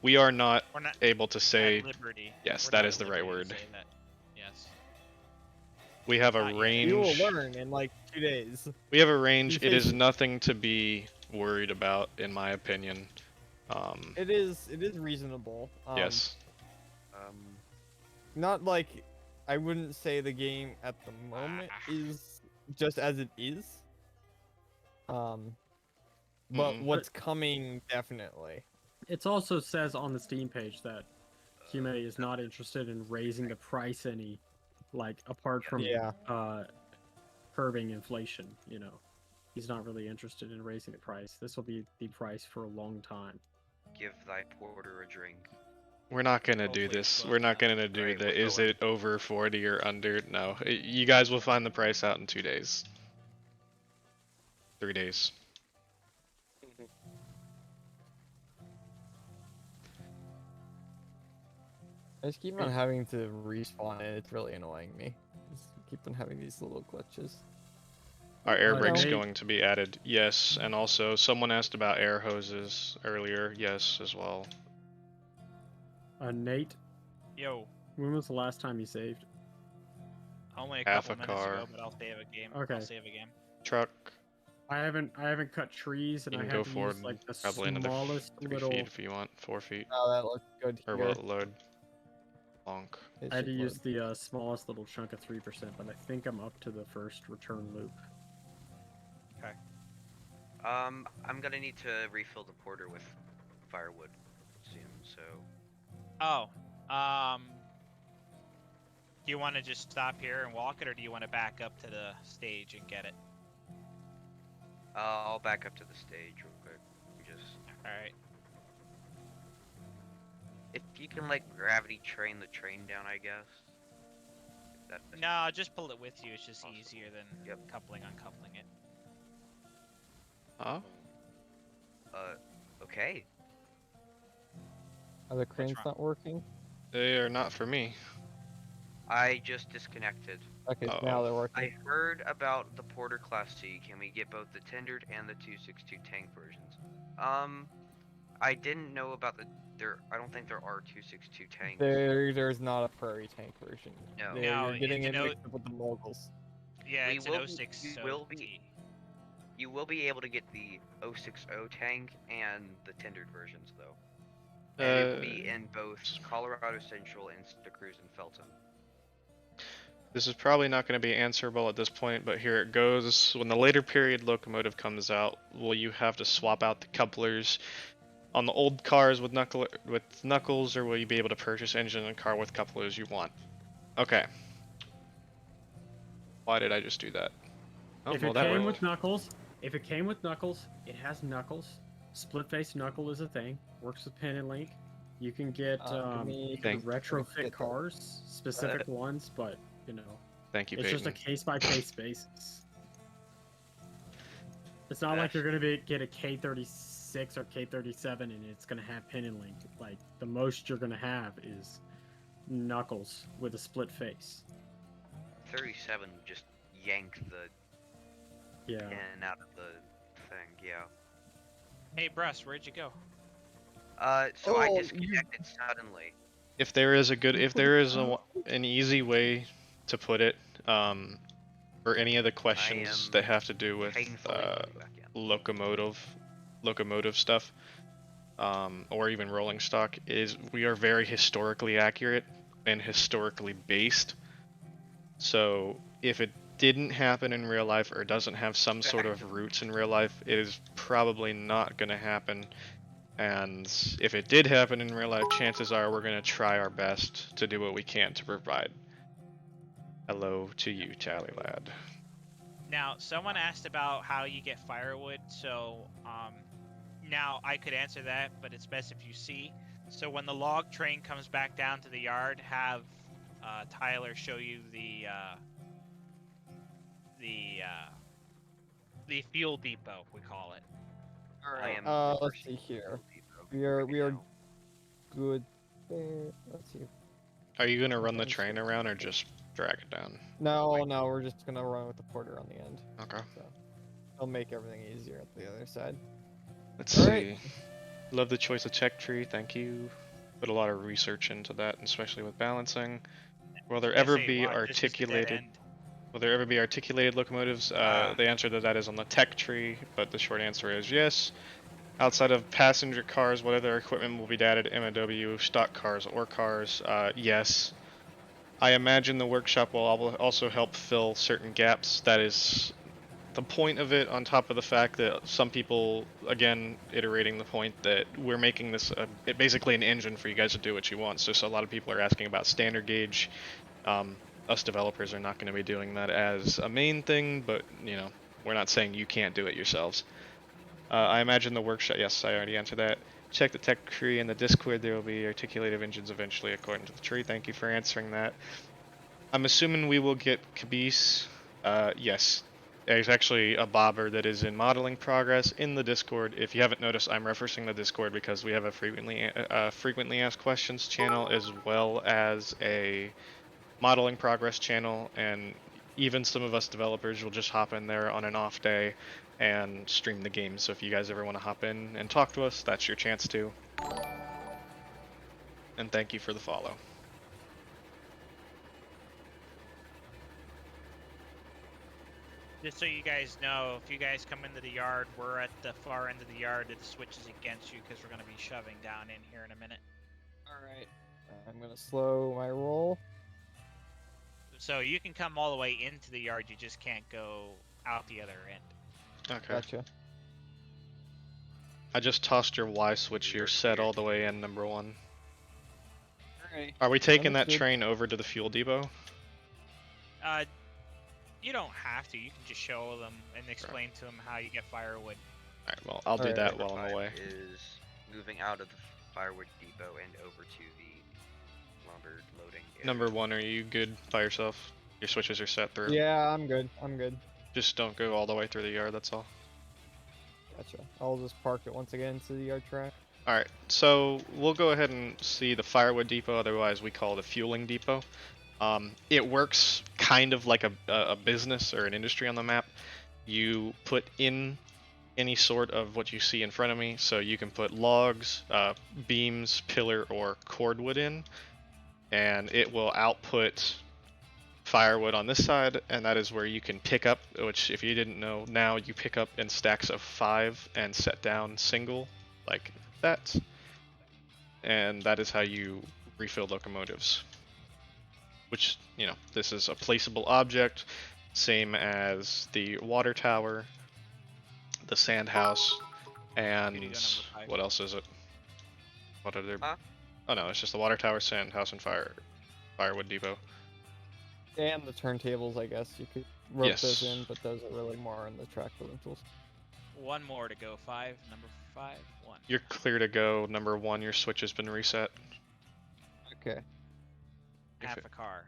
We are not We're not able to at say... liberty. Yes, We're that not is at the right liberty to word. say that. Yes. We have a Not yet. range... You will learn in like 2 days. We have a range. Be It is patient. nothing to be worried about, in my opinion. It is reasonable. Yes. Not like I wouldn't say the game at the moment is just as it is. But Mm-mm. what's coming definitely. It also says on the Steam page that Hume is not interested in raising the price any, like apart from Yeah. curbing inflation. You know, he's not really interested in raising the price. This will be the price for a long time. Give thy porter a drink. We're not gonna do Hopefully it's this. low We're not now. gonna do Alright, the we're is going. it over 40 or under. No. You guys will find the price out in 2 days. 3 days. I just keep on having to respawn and it's really annoying me. Just keep on having these little glitches. Our air Oh, brake's Nate. going to be added. Yes, and also someone asked about air hoses earlier. Yes, as well. Nate, Yo, when was the last time you saved? only a Half couple a minutes car. ago, but I'll save a game. Okay. I'll save a game. Truck. I haven't cut trees, and You I can had go to forward use like the probably another smallest 3 little. feet if you want. 4 feet. Oh, that looks good Or here. will it load? Lonk. It I had to should use load. the smallest little chunk of 3%, but I think I'm up to the first return loop. I'm gonna need to refill the porter with firewood soon, so... Oh, do you want to just stop here and walk it, or do you want to back up to the stage and get it? I'll back up to the stage real quick. Just... Alright. If you can, like, gravity train the train down, I guess. That... No, just pull it with you. It's just Awesome. easier than Yep. coupling, uncoupling it. Huh? Okay. Are the cranes wrong? not working? They are not for me. I just disconnected. Okay, so Uh-oh. now they're working. I heard about the Porter Class C. Can we get both the tendered and the 262 tank versions? I didn't know about the... I don't think there are 262 tanks. There's not a prairie tank version. No. No, You're getting it's it an mixed up with the moguls. Yeah, We it's will an be- 06 we will be- You will be able to get the 060 tank and the tendered versions, though. And it will be in both Colorado Central and Santa Cruz and Felton. This is probably not going to be answerable at this point, but here it goes. When the later period locomotive comes out, will you have to swap out the couplers on the old cars with knuckles, or will you be able to purchase engine and car with couplers you want? Okay. Why did I just do that? Oh, If well, it that came worked. with knuckles, it has knuckles. Split face knuckle is a thing. Works with pin and link. You can get you can Thank- retrofit cars, specific ones, but you know, Thank you, it's Peyton. just a case by case basis. It's not like you're gonna get a K36 or K37 and it's gonna have pin and link. Like the most you're gonna have is knuckles with a split face. 37 just yanked the Yeah. in out of the thing, yeah. Hey, Bruss, where'd you go? So I Oh, disconnected suddenly. If there is an easy way to put it, for any of the questions am that have to do with Painfully going back in. locomotive stuff, or even rolling stock, is we are very historically accurate and historically based. So if it didn't happen in real life or doesn't have some sort of roots in real life, it is probably not going to happen. And if it did happen in real life, chances are we're going to try our best to do what we can to provide. Hello to you, Tally Lad. Now, someone asked about how you get firewood, so now I could answer that, but it's best if you see. So when the log train comes back down to the yard, have Tyler show you the fuel depot, we call it. I am Let's reversing see here. Depot We are right now. good there. Let's see. Are you gonna run the Thanks, train sir. around or just drag it down? No, no, we're just gonna run with the porter on the end. Okay. So it'll make everything easier at the other side. Let's All see. right. Love the choice of check tree. Thank you. Put a lot of research into that, especially with balancing. Will there Yeah, ever say, be watch, this is the dead articulated? end. Will there ever be articulated locomotives? The answer to that is on the tech tree, but the short answer is yes. Outside of passenger cars, what other equipment will be added to MOW, stock cars or cars? Yes. I imagine the workshop will also help fill certain gaps. That is the point of it, on top of the fact that some people, again, iterating the point that we're making this basically an engine for you guys to do what you want. So a lot of people are asking about standard gauge. Us developers are not going to be doing that as a main thing, but we're not saying you can't do it yourselves. I imagine the workshop. Yes, I already answered that. Check the tech tree in the Discord. There will be articulated engines eventually, according to the tree. Thank you for answering that. I'm assuming we will get Caboose. Yes. There's actually a bobber that is in modeling progress in the Discord. If you haven't noticed, I'm referencing the Discord because we have a frequently asked questions channel as well as a modeling progress channel, and even some of us developers will just hop in there on an off day and stream the game. So if you guys ever want to hop in and talk to us, that's your chance to. And thank you for the follow. Just so you guys know, if you guys come into the yard, we're at the far end of the yard. The switch is against you because we're going to be shoving down in here in a minute. Alright. I'm gonna slow my roll. So you can come all the way into the yard, you just can't go out the other end. Okay. Gotcha. I just tossed your Y switch. You're set all the way in, number one. Alright. Are we taking that Understood. train over to the fuel depot? You don't have to. You can just show them and explain to them how you get firewood. Alright, well, I'll do Alright. that Number while I'm 5 away. is moving out of the Firewood Depot and over to the lumber loading area. Number one, are you good by yourself? Your switches are set through. Yeah, I'm good. I'm good. Just don't go all the way through the yard, that's all. Gotcha. I'll just park it once again to the yard track. Alright, so we'll go ahead and see the Firewood Depot, otherwise we call it a fueling depot. It works kind of like a business or an industry on the map. You put in any sort of what you see in front of me, so you can put logs, beams, pillar, or cordwood in, and it will output firewood on this side, and that is where you can pick up, which if you didn't know, now you pick up in stacks of 5 and set down single, like that. And that is how you refill locomotives. Which, this is a placeable object, same as the water tower, the sand house, and Can you go number 5? what else is it? What are there? Huh? Oh no, it's just the water tower, sand house, and Firewood Depot. And the turntables, I guess. You could rope Yes. those in, but those are really more in the track building tools. One more to go. 5. Number 5. 1. You're clear to go. Number one, your switch has been reset. Okay. Half a car.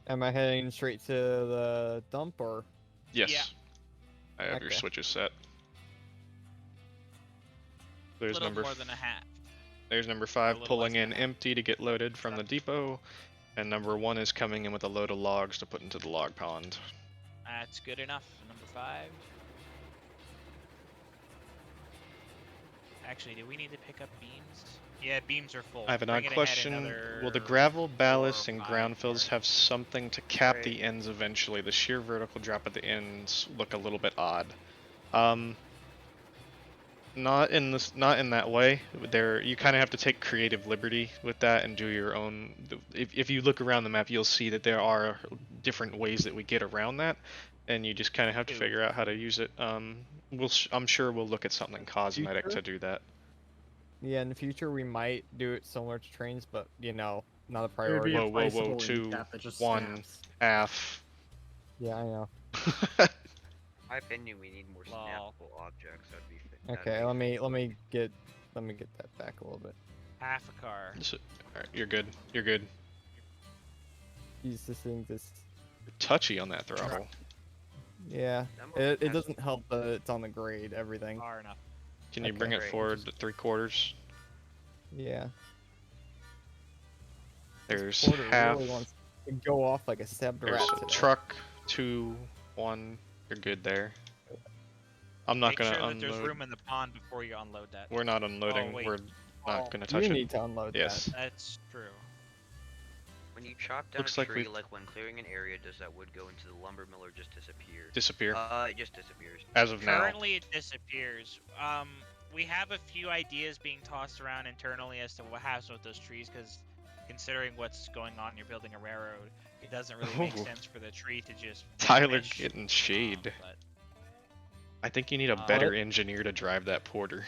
Am I heading straight to the dump or? Yes. Yeah. I have your Okay. switches set. There's Little number more than a half. There's number a 5 little pulling less in than half. empty to get loaded from the depot, and number 1 is coming in with a load of logs to put into the log pond. That's good enough. Number 5. Actually, do we need to pick up beams? Yeah, beams are full. I have an Bring odd it ahead question. another Will the gravel, 4 ballast, or and 5 ground fills cars. have something to cap Right. the ends eventually? The sheer vertical drop at the ends look a little bit odd. Not in that way. You kind of have to take creative liberty with that and do your own. If you look around the map, you'll see that there are different ways that we get around that, and you just kind of have to Ew. figure out how to use it. I'm sure we'll look at something cosmetic to do that. Yeah, in the future we might do it similar to trains, but not a It would priority. be a Whoa, whoa, whoa, placeable 2, gap that just 1, snaps. half. Yeah, I know. In my opinion, we need more Lol. snappable objects. That'd be Okay, let me get that back a little bit. Half a car. Alright, you're good. You're good. Use this thing. This. You're touchy on that throttle. Yeah. That It has- doesn't help that it's on the grade, everything. Far enough. Can you Okay, bring it great. forward to 3/4? Yeah. This There's porter half. really wants to go off like a stabbed There's rat a today. truck, 2, 1. You're good there. I'm not Make gonna sure that there's unload. room in the pond before you unload that. We're not unloading. wait. We're not gonna touch You it. need to unload Yes. That's true. When you chop down Looks a like tree, we've- like when clearing an area, does that wood go into the lumber mill or just disappear? Disappear. It just disappears. As of now. Currently, it disappears. We have a few ideas being tossed around internally as to what happens with those trees, because considering what's going on, you're building a railroad. It doesn't really make Ooh. sense for the tree to just Tyler vanish. getting shade. But I think you need a What? better engineer to drive that porter.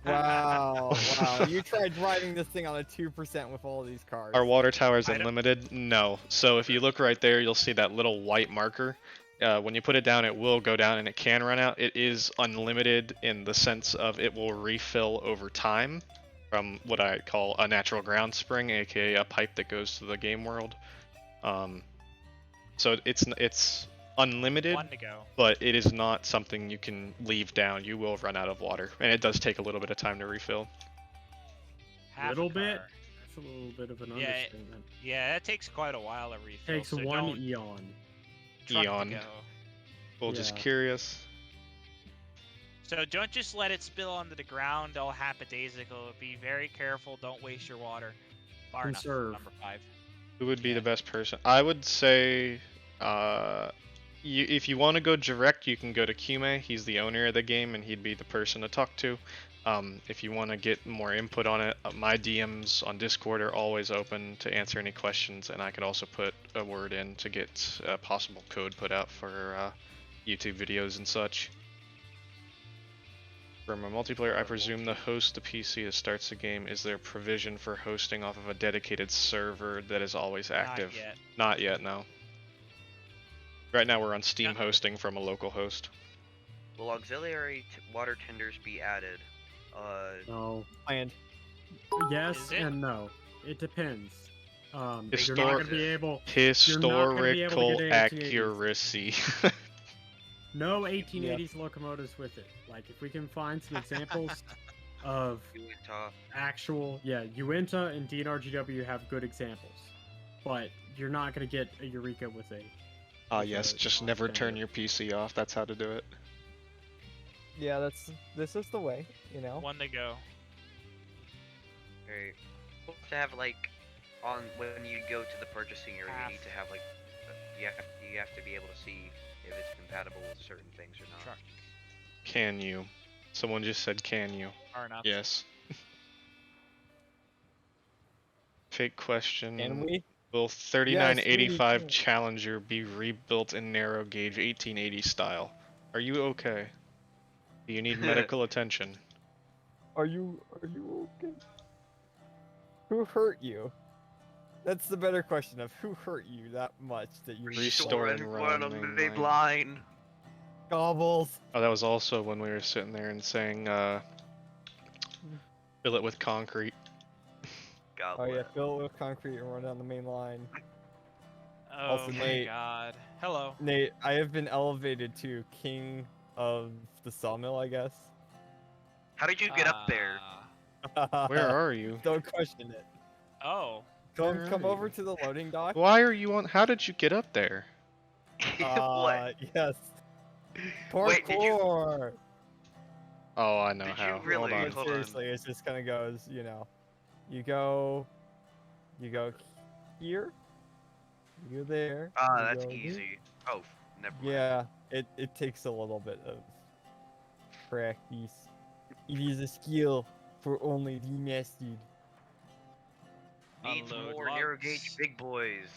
Wow, wow. You tried driving this thing on a 2% with all these cars. Are water towers I don't- unlimited? No. So if you look right there, you'll see that little white marker. When you put it down, it will go down and it can run out. It is unlimited in the sense of it will refill over time from what I call a natural ground spring, aka a pipe that goes to the game world. So it's unlimited, One to go. but it is not something you can leave down. You will run out of water, and it does take a little bit of time to refill. Half a Little bit? car. That's a little bit of an Yeah, understatement. Yeah, that takes quite a while to refill. Takes so one don't eon. truck to Eon. go. Well, just Yeah. curious. So don't just let it spill onto the ground all haphazardly. Be very careful. Don't waste your water. Far Conserve. enough. Number 5. Who would be Yeah. the best person? I would say, if you want to go direct, you can go to Kume. He's the owner of the game, and he'd be the person to talk to. If you want to get more input on it, my DMs on Discord are always open to answer any questions, and I could also put a word in to get possible code put out for YouTube videos and such. From a multiplayer, I presume the host the PC that starts the game. Is there provision for hosting off of a dedicated server that is always active? Not yet. Not yet, no. Right now we're on Steam No. hosting from a local host. Will auxiliary water tenders be added? No. Planned. Yes Is it? and no. It depends. You're not Historic- going to be able. be able Historical to get 1880s. accuracy. No 1880s locomotives with it. Like, if we can find some examples of Utah. actual, Uinta and DNRGW have good examples, but you're not going to get a Eureka with a. Yes, just never turn your PC off. That's how to do it. Yeah, this is the way, you know. 1 to go. Right. We'll have to have like on when you go to the purchasing area, Half. you need to have like you have to be able to see if it's compatible with certain things or not. Truck. Can you? Someone just said, can you? Far enough. Yes. Fake question. Can we? Will 3985 can. Challenger be rebuilt in narrow gauge 1880 style? Are you okay? Do you need medical attention? Are you okay? Who hurt you? That's the better question of who hurt you that much that you Restore and run on the main big line. line. gobbles. Oh, that was also when we were sitting there and saying, fill it with concrete. God Oh yeah, bless. fill it with concrete and run down the main line. Oh Also, my Nate- god. Hello. Nate, I have been elevated to king of the sawmill, I guess. How did you get up there? Where are you? Don't question it. Oh. Where Come are over you? to the loading dock. Why are you on? How did you get up there? What? Yes. Wait, did you- Parkour. Oh, I know Did you how. really? Hold on. But Hold on. seriously, it just kind of goes, you know, you go here, you go there. Ah, you that's go here. easy. Oh, never mind. Yeah, it takes a little bit of practice. It is a skill for only the mastered. Needs Unload more narrow logs. gauge big boys.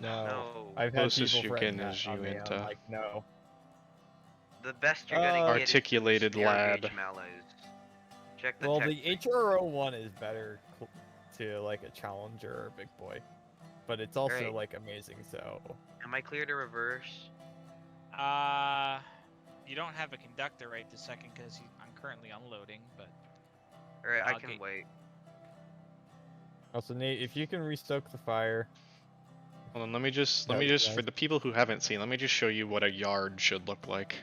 No. No. I've had Closest people you threaten can that is on me, and I'm Uinta. like, no. The best you're gonna get Articulated is narrow lad. gauge mallows. Check the Well, tech. the HRO one is better to like a challenger or a big boy, but it's also Right. like amazing. So Am I clear to reverse? You don't have a conductor right this second because I'm currently unloading, but Alright, I I'll can get- wait. also Nate, if you can restoke the fire, Hold on, let me just Yeah. for the people who haven't seen, let me just show you what a yard should look like.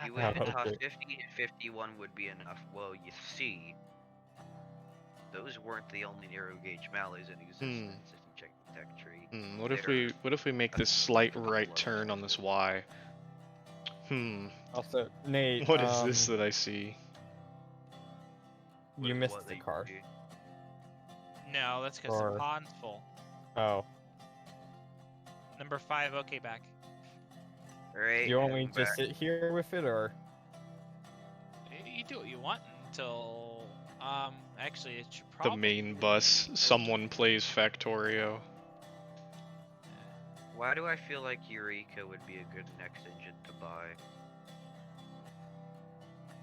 You would have thought Okay. 50 and 51 would be enough. Well, you see, those weren't the only narrow gauge mallees in existence. If you check the tech tree. What if we make this slight right turn on this Y? Also, Nate, What is this that I see? you missed the car. No, that's because Or- the pond's full. Oh, Number 5, okay, back. Right. you want me to sit here with it, or? You do what you want until, actually, it should The probably... main bus. Someone plays Factorio. Why do I feel like Eureka would be a good next engine to buy?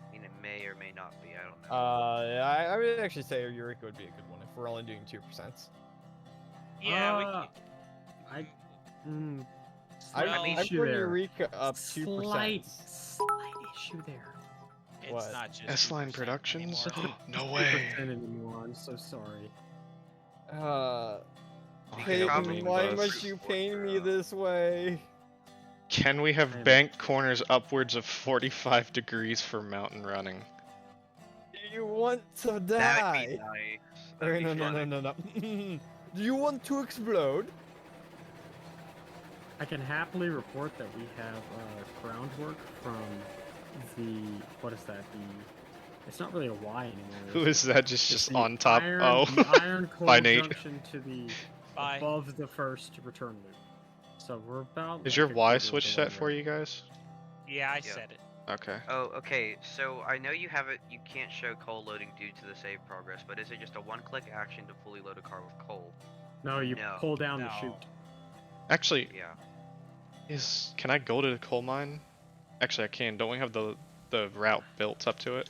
I mean, it may or may not be. I don't know. I would actually say Eureka would be a good one if we're only doing 2%. Yeah, Slight Well, I've issue put there. Eureka up 2%. Slight issue there. it's what? not just S-Line 2% Productions? anymore. No way. 2% anymore. I'm so sorry. Peyton, probably why does. must you pain me this way? Can we have Man. bank corners upwards of 45 degrees for mountain running? Do you want to That'd be die? nice. Or That'd be no. funny. Do you want to explode? I can happily report that we have groundwork from the what is that? It's not really a Y anymore. Who is that just It's the on top? Iron, Oh. the iron core By Nate. junction to the Bye. above the first return loop. So we're about. Is like, your a Y quarter of switch the set way for there. you guys? Yeah, I Yeah. said it. Okay. Oh, okay. So I know you have it. You can't show coal loading due to the save progress, but is it just a one-click action to fully load a car with coal? No, you No. pull down the No. chute. Actually, Yeah. can I go to the coal mine? Actually, I can. Don't we have the route built up to it?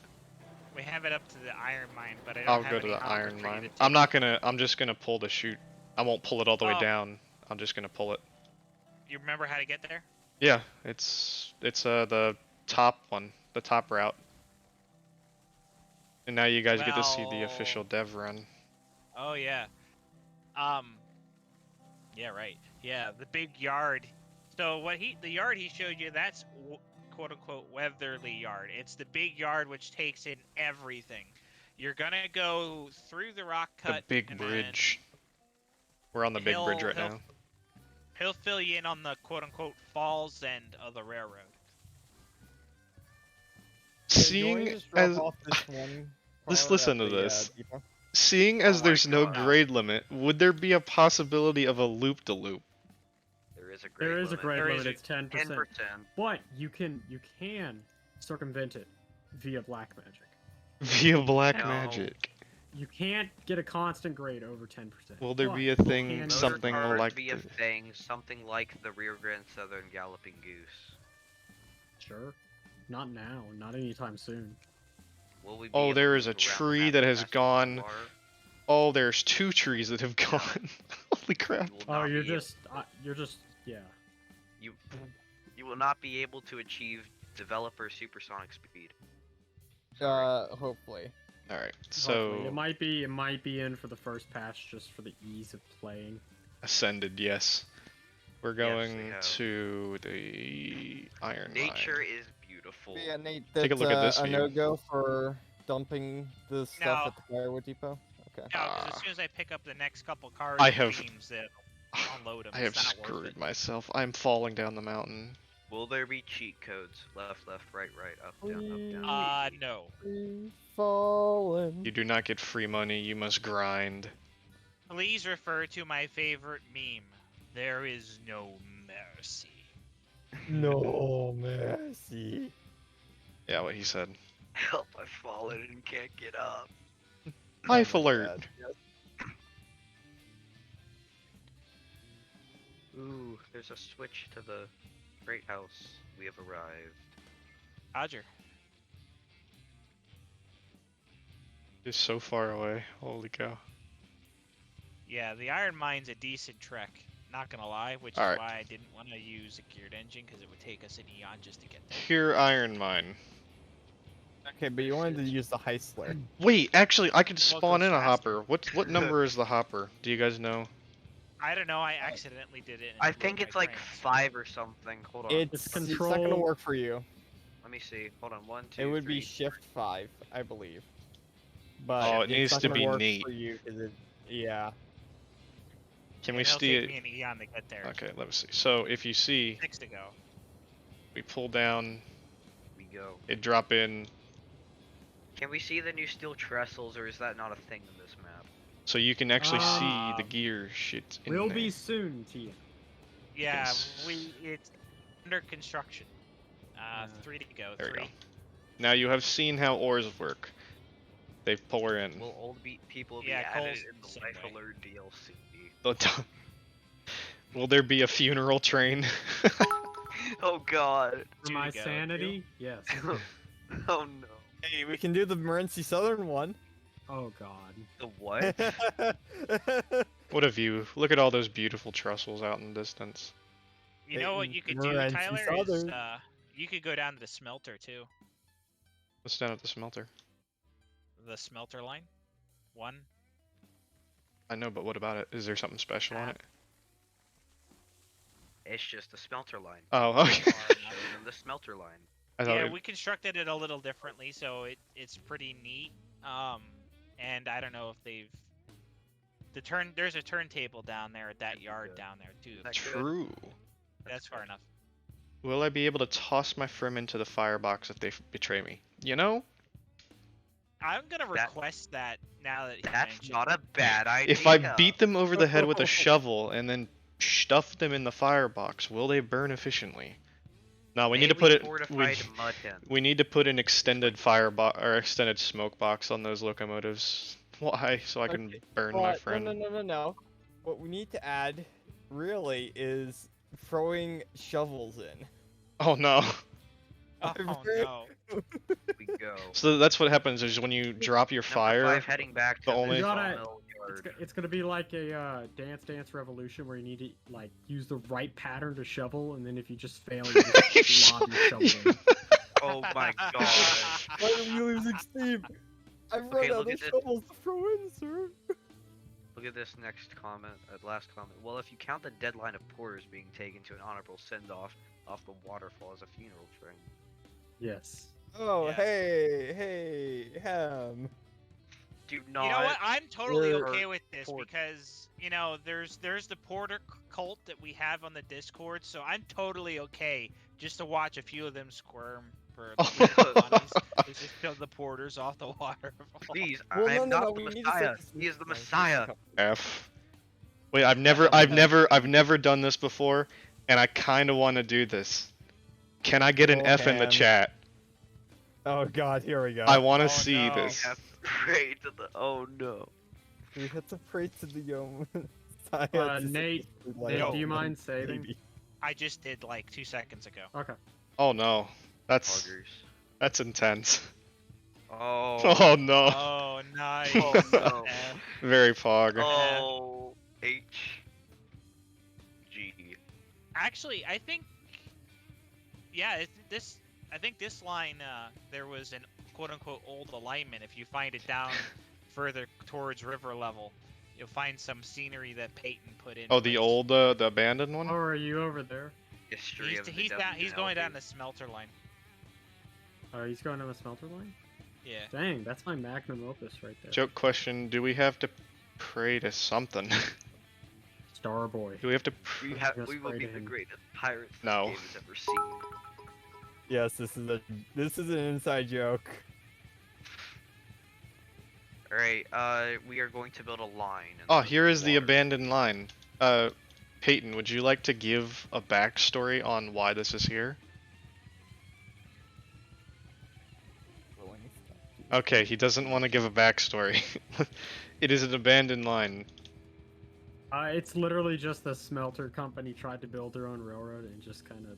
We have it up to the iron mine, but I don't I'll have go to any the hopper iron for you mine. to I'm take not up. gonna. I'm just gonna pull the chute. I won't pull it all the way Oh. down. I'm just gonna pull it. You remember how to get there? Yeah, it's the top one, the top route. And now you guys get to see the official Well- dev run. Oh yeah. Yeah, right. Yeah, the big yard. So the yard he showed you, that's quote unquote Weatherly Yard. It's the big yard which takes in everything. You're gonna go through the rock The cut. big and then bridge. We're on the big bridge right he'll- now. He'll fill you in on the quote unquote falls end of the railroad. Hey, you want me Seeing to just drop as off this one Just car listen at to the, this. depot? Seeing Oh as my there's no God. grade limit, would there be a possibility of a loop-de-loop? There is a grade There is a limit. grade There limit. is It's 10%. 10%. But you can circumvent it via black magic. Via black No. magic. You can't get a constant grade over 10%. Will there but be a you thing, can Motor something cars like be a the- thing, something like the Rio Grande Southern Galloping Goose. Sure. Not now. Not anytime soon. Will we be Oh, able there to is a move around the tree map that as has fast as gone. you are? Oh, there's 2 trees that have gone. Holy crap. You will Oh, not you're be able- just yeah. you will not be able to achieve developer supersonic speed. Hopefully. Alright, Hopefully. so it might be in for the first patch just for the ease of playing. ascended, yes. We're Yes, going we have. to the iron Nature mine. is beautiful. Yeah, Nate, Take a that's look at this a view. no-go for dumping the stuff No. at the Firewood Depot? Okay. No, 'cause Ah. as soon as I pick up the next couple cars, I and have- teams, that unload them. I have it's not worth screwed it. myself. I'm falling down the mountain. Will there be cheat codes? Left, left, right, right, up, down, up, down. No. Free falling. You do not get free money, you must grind. Please refer to my favorite meme. There is no mercy. No mercy. Yeah, what he said. Help, I've fallen and can't get up. Life Oh my alert. God, yes. Ooh, there's a switch to the great house. We have arrived. Roger. It's so far away. Holy cow. Yeah, the iron mine's a decent trek. Not gonna lie, which is Alright. why I didn't want to use a geared engine because it would take us an eon just to get there. Here, iron mine. Okay, but you wanted to use the Heisler. Wait, actually, I could Well, it spawn goes in a faster. hopper. What number is the hopper? Do you guys know? I don't know. I accidentally did it. and I it think broke it's my like train, so- 5 or something. Hold on. It's not gonna control- work for you. Let me see. Hold on. 1, 2, It would be 3. shift 5, I believe. But Oh, it it's needs not to gonna be work neat. for you 'cause yeah. Can And we it'll see take me it? an eon to get there. Okay, let me see. So if you see, 6 to go. we pull down, We go. it drop in, Can we see the new steel trestles, or is that not a thing in this map? so you can actually see the Um, gear shit in Will there. be soon, Tia. Yeah, Yes. it's under construction. Yeah. 3 to go. There we 3. go. Now you have seen how ores work. They pour in. Will old people be Yeah, added Cole's in the same Life way. Alert DLC? Will there be a funeral train? Oh god. For 2 my to go. sanity, yes. Oh no. Hey, we can do the Morency Southern one. Oh god. The what? What a view. Look at all those beautiful trussels out in the distance. You know what you could do, Morency Tyler? Is, Southern. you could go down to the smelter too. What's down at the smelter? The smelter line. 1. I know, but what about it? Is there something special on it? It's just a smelter line. Oh, okay. Far enough. Show them the smelter line. I thought Yeah, it- we constructed it a little differently, so it's pretty neat. And I don't know if they've there's a turntable down there at that yard good. down there too. That good? True. That's far enough. Will I be able to toss my friend into the firebox if they betray me? You know? I'm gonna That- request that now that you That's mentioned not a bad idea. If I beat them over the head with a shovel and then stuff them in the firebox, will they burn efficiently? No, we need to put it. Fortified mud hen. We need to put an extended firebox or extended smoke box on those locomotives. Why? So I can Okay, burn my But friend. no. What we need to add, really, is throwing shovels in. Oh no. Oh I've no. We go. So that's what happens is when you drop your Number fire. 5 heading back to the only- the You gotta- sawmill yard. It's gonna be like a Dance Revolution where you need to like use the right pattern to shovel, and then if you just fail, you just lob your shovel in. Oh my gosh. Why are we losing steam? I've run Okay, out look of at this. shovels to throw in, sir. Look at this next comment, last comment. Well, if you count the deadline of porters being taken to an honorable send-off off the waterfall as a funeral train. Yes. Oh, Yeah. hey, Ham. Do not. You know what? I'm totally We're okay with this port- because there's the porter cult that we have on the Discord, so I'm totally okay just to watch a few of them squirm for Oh. monies. Let's just kill the porters off the waterfall. Please, Well, I am no, not we the need to set Messiah. this He is the up. Messiah. F. Wait, I've never done this before, and I kind of want to do this. Can I get an Oh, F in the Ham. chat? Oh God, here we go. I want to Oh, see no. this. Have to pray to the. Oh no. We have to pray to the science. Nate, Like, Nate, do you oh, mind saving? baby. I just did like 2 seconds ago. Okay. Oh no, that's Poggers. intense. Oh. Oh no, Oh, nice. Oh, no. F. very pog. Oh. H. G. Actually, I think, yeah, I think this line, there was an quote-unquote old alignment. If you find it down further towards river level, you'll find some scenery that Peyton put in. Oh, the place. old, the abandoned Oh, one. are you over there? History of the He's going down WLB. the smelter line. Oh, he's going on the smelter line? Yeah. Dang, that's my magnum opus right there. Joke question: do we have to pray to something? Starboy. Do we have to? Just We will pray be to the him. greatest pirates No. the game has ever seen. Yes, this is an inside joke. Alright, we are going to build a line. in Oh, here is the water. abandoned line. Peyton, would you like to give a backstory on why this is here? Okay, he doesn't want to give a backstory. It is an abandoned line. It's literally just the smelter company tried to build their own railroad and just kind of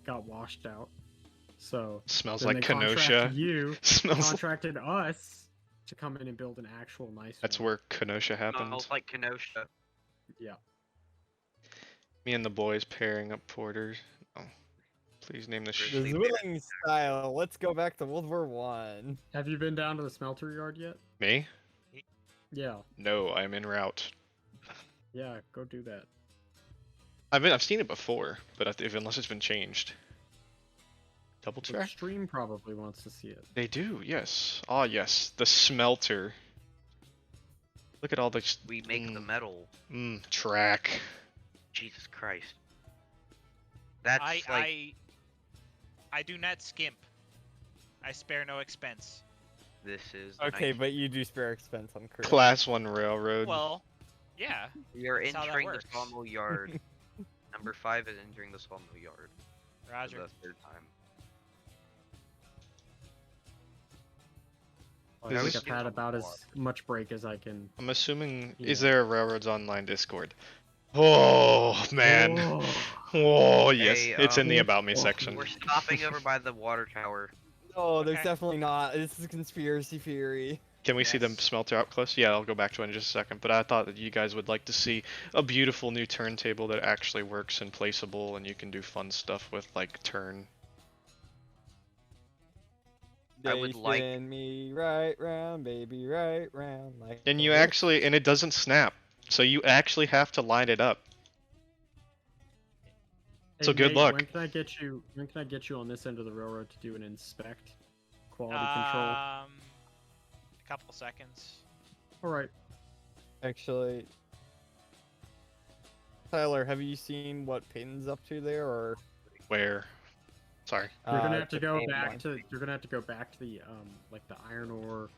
got washed out. So Smells then like they contracted Kenosha. You Smells. contracted us to come in and build an actual nice. That's one. where Kenosha happened. Smells like Kenosha. Yeah. Me and the boys pairing up porters. Oh, please name this. The Really Zwilling style. Let's go back to World War One. Have you been down to the smelter yard yet? Me? Yeah. No, I'm en route. Yeah, go do that. I've seen it before, but unless it's been changed. Double The check. stream probably wants to see it. They do, yes. Ah, yes, the smelter. Look at all the. We make the metal. Track. Jesus Christ. That's I do not skimp. I spare no expense. This is the Okay, nice- but you do spare expense on career. Class 1 railroad. Well, yeah. We are That's how that entering the works. sawmill yard. Number 5 is entering the sawmill yard for Roger. the third time. I This think is- I've had about as much break as I can. I'm assuming. Yeah. Is there a Railroads Online Discord? Oh, man. Oh. Oh, yes. Hey, It's in the um, About Me oh, section. We're stopping over by the water tower. No, there's Okay. definitely not. This is a conspiracy theory. Can we see the Yes. smelter up close? Yeah, I'll go back to it in just a second. But I thought that you guys would like to see a beautiful new turntable that actually works and placeable, and you can do fun stuff with, like, turn. I would like- Spin me right round, baby, right round. Like And a you bitch. actually, and it doesn't snap. So you actually have to line it up. So good Nate, luck. When can I get you? When can I get you on this end of the railroad to do an inspect, quality control? A couple seconds. All right. Actually, Tyler, have you seen what Peyton's up to there, or Where? Sorry. You're gonna have to the go main back one? to. You're gonna have to go back to the like the iron ore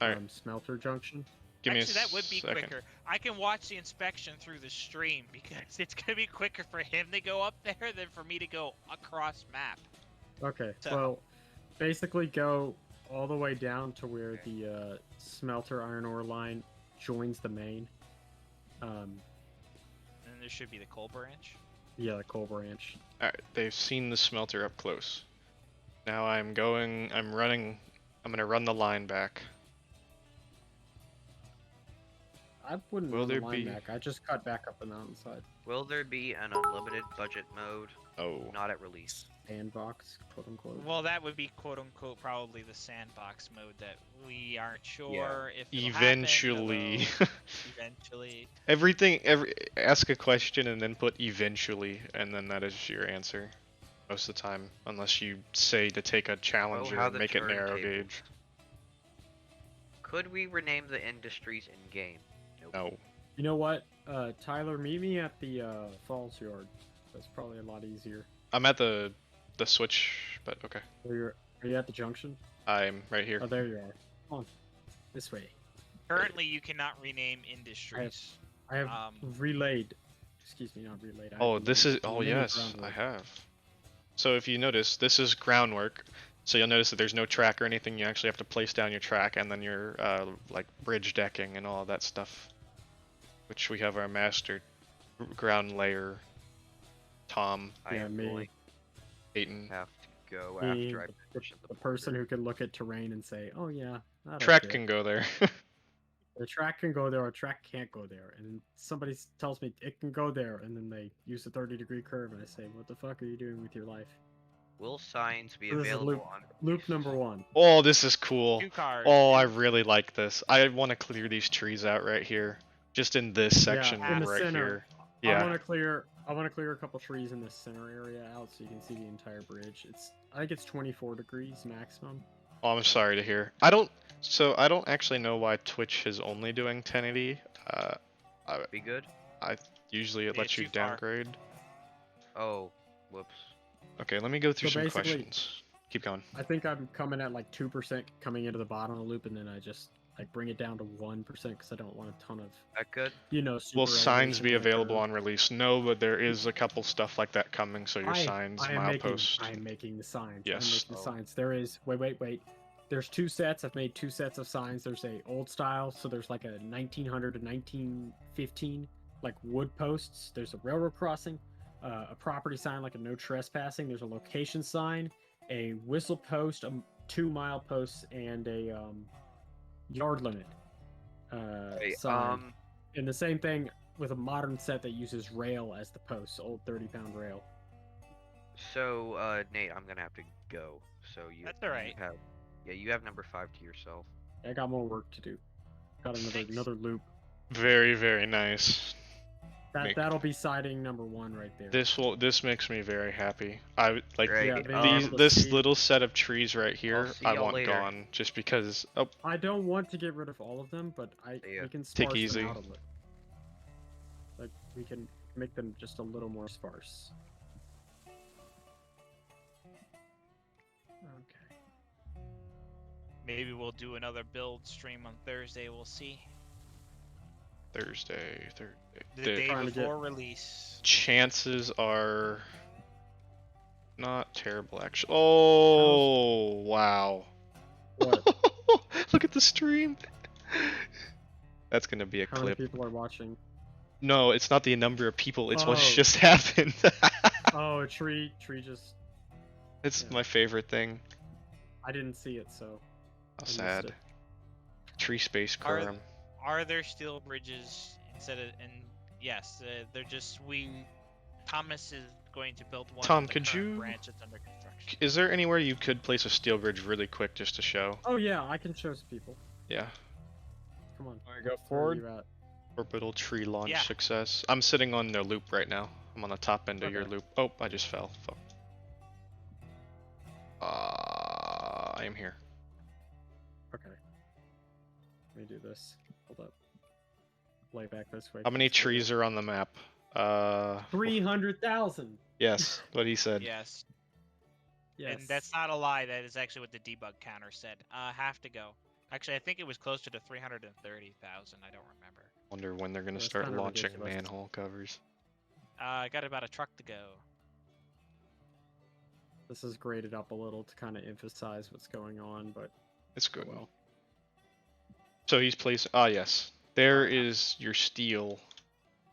Alright. smelter junction. Give me Actually, a that would be second. quicker. I can watch the inspection through the stream because it's gonna be quicker for him to go up there than for me to go across map. Okay. So- Well, basically go all the way down to where the smelter iron ore line joins the main. And then there should be the coal branch. Yeah, the coal branch. Alright, they've seen the smelter up close. Now I'm gonna run the line back. I wouldn't Will run the there line be- back. I just cut back up the mountainside. Will there be an unlimited budget mode? Oh. Not at release. Sandbox, quote unquote. Well, that would be quote unquote probably the sandbox mode that we aren't sure if it'll Eventually. happen, eventually. Ask a question and then put eventually, and then that is your answer. Most of the time. Unless you say to take a challenger how and the make it narrow turntables. gauge. Could we rename the industries in game? No. You know what? Tyler, meet me at the Falls Yard. That's probably a lot easier. I'm at the switch, but okay. Are you at the junction? I'm right here. Oh, there you are. Come on. This way. Currently, you cannot rename industries. I have Um, relayed. Excuse me, not relayed. I have Oh, this is. relayed Oh, many yes, I groundwork. have. So if you notice, this is groundwork. So you'll notice that there's no track or anything. You actually have to place down your track and then your like bridge decking and all that stuff. Which we have our master ground layer, Tom I Yeah, am me. going Peyton. to have to go Me, after I the, finish the person who can look at terrain and say, "Oh yeah, that Track okay. can go there. The track can go there, or track can't go there." And somebody tells me it can go there, and then they use a 30-degree curve, and I say, "What the fuck are you doing with your life?" Will signs be This is available loop- on Loop number 1. Oh, this is cool. 2 cars. Oh, I really like this. I want to clear these trees out right here. Just in this section in the right center. here. I Yeah. want to clear a couple trees in this center area out so you can see the entire bridge. I think it's 24 degrees maximum. Oh, I'm sorry to hear. I don't actually know why Twitch is only doing 1080. Be good? Usually it Yeah, lets you too far. downgrade. Oh, whoops. Okay, let me go through So some basically- questions. Keep going. I think I'm coming at like 2% coming into the bottom of the loop, and then I just like bring it down to 1% because I don't want a ton of, That good? super Will signs elevation be on the available curve. on release? No, but there is a couple stuff like that coming, so your I- signs, I am milepost. I am making the signs. Yes. I'm making the Oh. signs. There is wait. There's 2 sets. I've made 2 sets of signs. There's a old style, so there's like a 1900 to 1915 like wood posts. There's a railroad crossing, a property sign like a no trespassing. There's a location sign, a whistle post, 2 mile posts, and a yard limit Hey, sign. And the same thing with a modern set that uses rail as the post, old 30-pound rail. So, Nate, I'm gonna have to go. So you. That's alright. You have number 5 to yourself. I got more work to do. Got Thanks. another loop. Very, very nice. That'll be siding number 1 right there. This makes me very happy. I like Right. Yeah, being these able to this see- little set of trees right here. see I y'all want later. gone just because. Oh, I don't want to get rid of all of them, but Yeah. we can Take sparse easy. them out a little. Like we can make them just a little more sparse. Okay. Maybe we'll do another build stream on Thursday. We'll see. Thursday. The day Trying to get- before release. Chances are not terrible, actually. Oh, wow. What? Look at the stream. That's gonna be a How many clip. people are watching? No, it's not the number of people. It's what's Oh. just happened. Oh, a tree just. It's Yeah. my favorite thing. I didn't see it, so. How missed sad. it. Tree space Are- crime. Are there steel bridges instead of? And yes, they're just Thomas is going to build one. Tom, on the could current you- branch that's under construction. Is there anywhere you could place a steel bridge really quick just to show? Oh yeah, I can show some people. Yeah. Come on. Want to go Where are forward? you at? Orbital tree launch Yeah. success. I'm sitting on the loop right now. I'm on the top end of your Okay. loop. Oh, I just fell. Fuck. I am here. Okay. Let me do this. Hold up. Play back this way. How many trees are on the map? 300,000. Yes, what he said. Yes, Yes. and that's not a lie. That is actually what the debug counter said. Have to go. Actually, I think it was closer to 330,000. I don't remember. Wonder when they're gonna That's start kinda launching ridiculous. manhole covers. I got about a truck to go. This is graded up a little to kind of emphasize what's going on, but It's oh good. well. So he's placed. Ah, yes. There is your steel.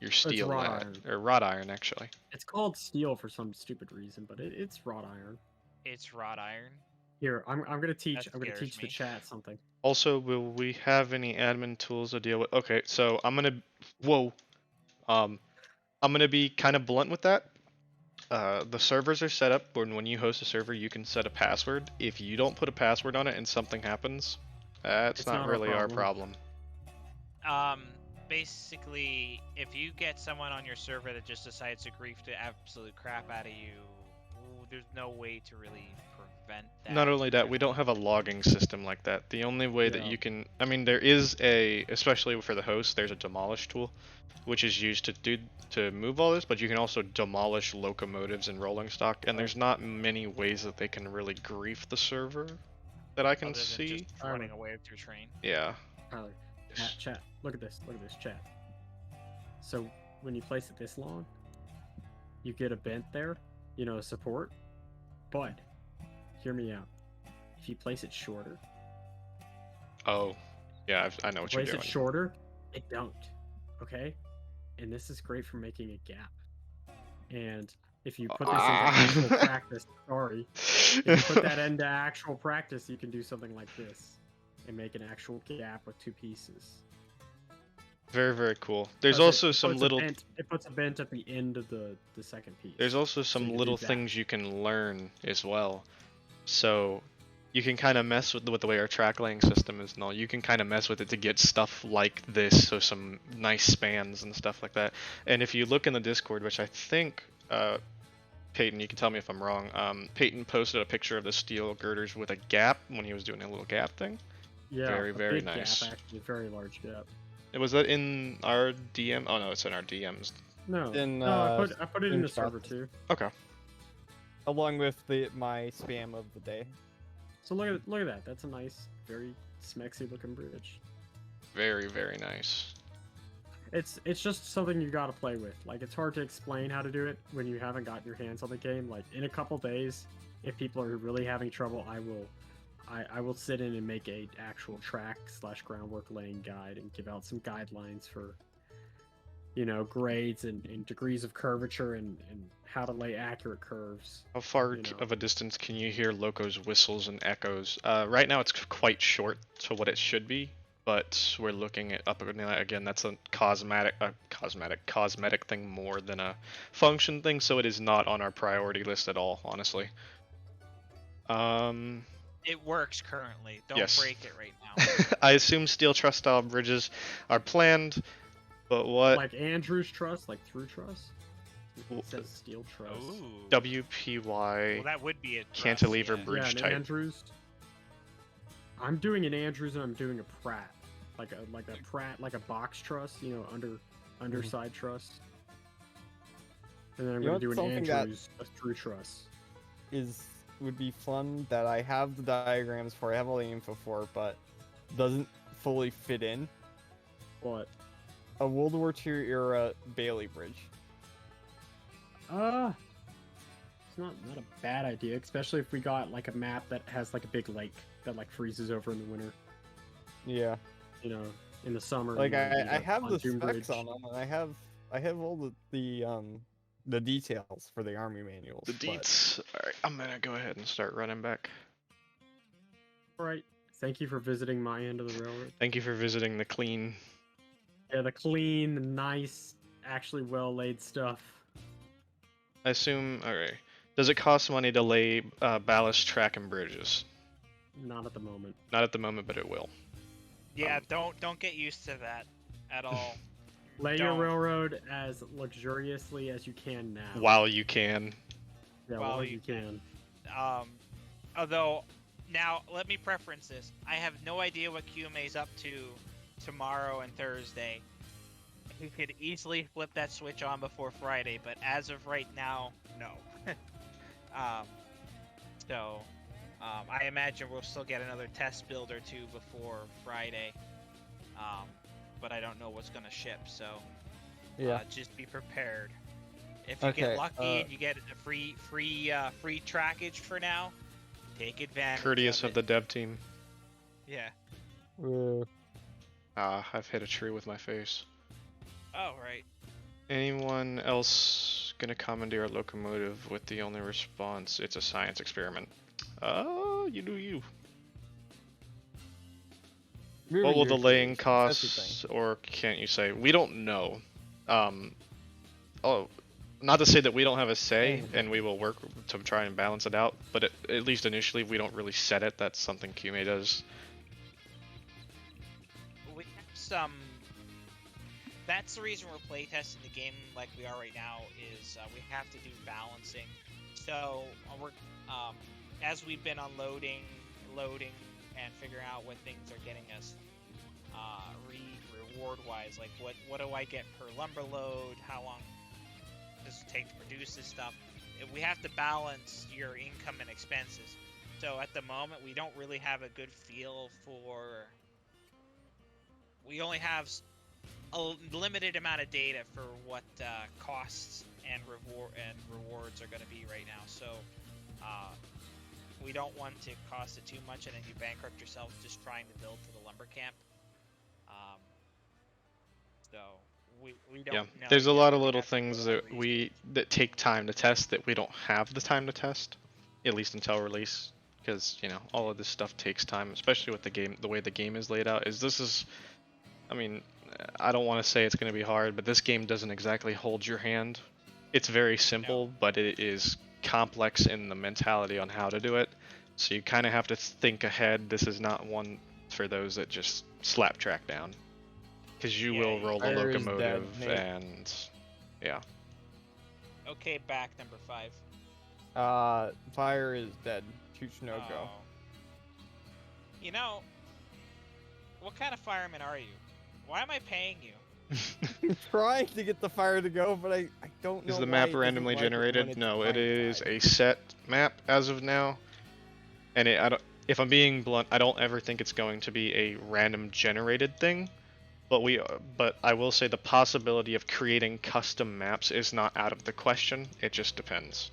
Your steel wrought lad- iron. or wrought iron, actually. It's called steel for some stupid reason, but it's wrought iron. It's wrought iron. Here, I'm gonna teach. That I'm gonna scares teach the me. chat something. Also, will we have any admin tools to deal with? Okay, so I'm gonna. Whoa. I'm gonna be kind of blunt with that. The servers are set up when you host a server, you can set a password. If you don't put a password on it and something happens, that's It's not not our really our problem. Basically, if you get someone on your server that just decides to grief the absolute crap out of you, there's no way to really prevent that. Not only that, we don't have a logging system like that. The only way that Yeah. you can, I mean, there is a, especially for the host, there's a demolish tool, which is used to move all this, but you can also demolish locomotives and rolling stock, and there's not many ways that they can really grief the server that I can other than see. just running away with your train. Yeah. Tyler, chat. Look at this. Look at this chat. So when you place it this long, you get a bent there, support. But hear me out. If you place it shorter, Oh, yeah, I know what you're place doing. it shorter, it don't. Okay, and this is great for making a gap. And if you put this into actual practice, sorry, if you put that into actual practice, you can do something like this and make an actual gap with two pieces. Very, very cool. There's Plus it also some puts a little. bent- It puts a bent at the end of the second piece. There's also So some you can little do that. things you can learn as well. So you can kind of mess with the way our track laying system is and all. You can kind of mess with it to get stuff like this, so some nice spans and stuff like that. And if you look in the Discord, which I think, Peyton, you can tell me if I'm wrong. Peyton posted a picture of the steel girders with a gap when he was doing a little gap thing. Yeah, very, a very big nice. Gap, actually, a very large gap. Was that in our DM? Oh no, it's in our DMs. No, In, no, I put it in the screenshot. server too. Okay. Along with my spam of the day. So look at that. That's a nice, very smexy looking bridge. Very, very nice. It's just something you gotta play with. Like, it's hard to explain how to do it when you haven't gotten your hands on the game. Like, in a couple days, if people are really having trouble, I will sit in and make a actual track / groundwork laying guide and give out some guidelines for, grades and degrees of curvature and how to lay accurate curves. How far You know. of a distance can you hear Loco's whistles and echoes? Right now it's quite short to what it should be, but we're looking at up again. That's a cosmetic thing more than a function thing, so it is not on our priority list at all, honestly. It works currently. Don't Yes. break it right now. I assume steel truss style bridges are planned. But what Like Andrew's Truss, like through truss. W- It says steel truss. Ooh. WPY Well, that would be a truss, cantilever yeah. bridge Yeah, an type? Andrews. I'm doing an Andrews and I'm doing a Pratt, like a Pratt, like a box truss, you know, underside truss. And then I'm You know gonna do an what's something that- Andrews a through truss. Would be fun that I have the diagrams for, I have all the info for, but doesn't fully fit in. What? A World War II era Bailey Bridge. It's not a bad idea, especially if we got like a map that has like a big lake that like freezes over in the winter. Yeah. You know, in the summer. Like you know, I a have the pontoon specs bridge. on them, and I have all the details for the army manuals. The but- deets. Alright, I'm gonna go ahead and start running back. All right. Thank you for visiting my end of the railroad. Thank you for visiting the clean. Yeah, the clean, the nice, actually well laid stuff. I assume. Alright. Does it cost money to lay ballast track and bridges? Not at the moment. Not at the moment, but it will. Yeah, don't get used to that at all. Lay your Don't. railroad as luxuriously as you can now. While you can. Yeah, While while you you can. Although, now let me preference this. I have no idea what QMA's up to tomorrow and Thursday. He could easily flip that switch on before Friday, but as of right now, no. I imagine we'll still get another test build or two before Friday. But I don't know what's gonna ship, so Yeah. just be prepared. If you Okay, get lucky and you get a free trackage for now, take advantage. Courteous of of the dev team. Yeah. I've hit a tree with my face. Oh right. Anyone else gonna commandeer a locomotive with the only response, it's a science experiment? You do you. What will the laying costs, or can't you say? We don't know. Not to say that we don't have a say, and we will work to try and balance it out, but at least initially we don't really set it. That's something QMA does. We have some. That's the reason we're playtesting the game like we are right now. Is we have to do balancing. So we're as we've been unloading, loading, and figuring out what things are getting us reward wise. Like what do I get per lumber load? How long does it take to produce this stuff? We have to balance your income and expenses. So at the moment, we don't really have a good feel for. We only have a limited amount of data for what costs and rewards are going to be right now. So we don't want to cost it too much, and then you bankrupt yourself just trying to build to the lumber camp. So we don't. Yeah, know there's a yet. lot of We little have to do a things lot of that research. that take time to test that we don't have the time to test, at least until release, because all of this stuff takes time, especially with the way the game is laid out. I mean, I don't want to say it's going to be hard, but this game doesn't exactly hold your hand. It's very simple, but it is complex in the mentality on how to do it. So you kind of have to think ahead. This is not one for those that just slap track down, because you will roll the Fire is dead, locomotive mate. and yeah. Okay, back number 5. Fire is dead. Chooch no go. Oh. You know, what kind of fireman are you? Why am I paying you? I'm trying to get the fire to go, but I don't know. Is the why map it doesn't randomly like it when generated? it's No, it blind is side. a set map as of now. And if I'm being blunt, I don't ever think it's going to be a random generated thing. But I will say the possibility of creating custom maps is not out of the question. It just depends.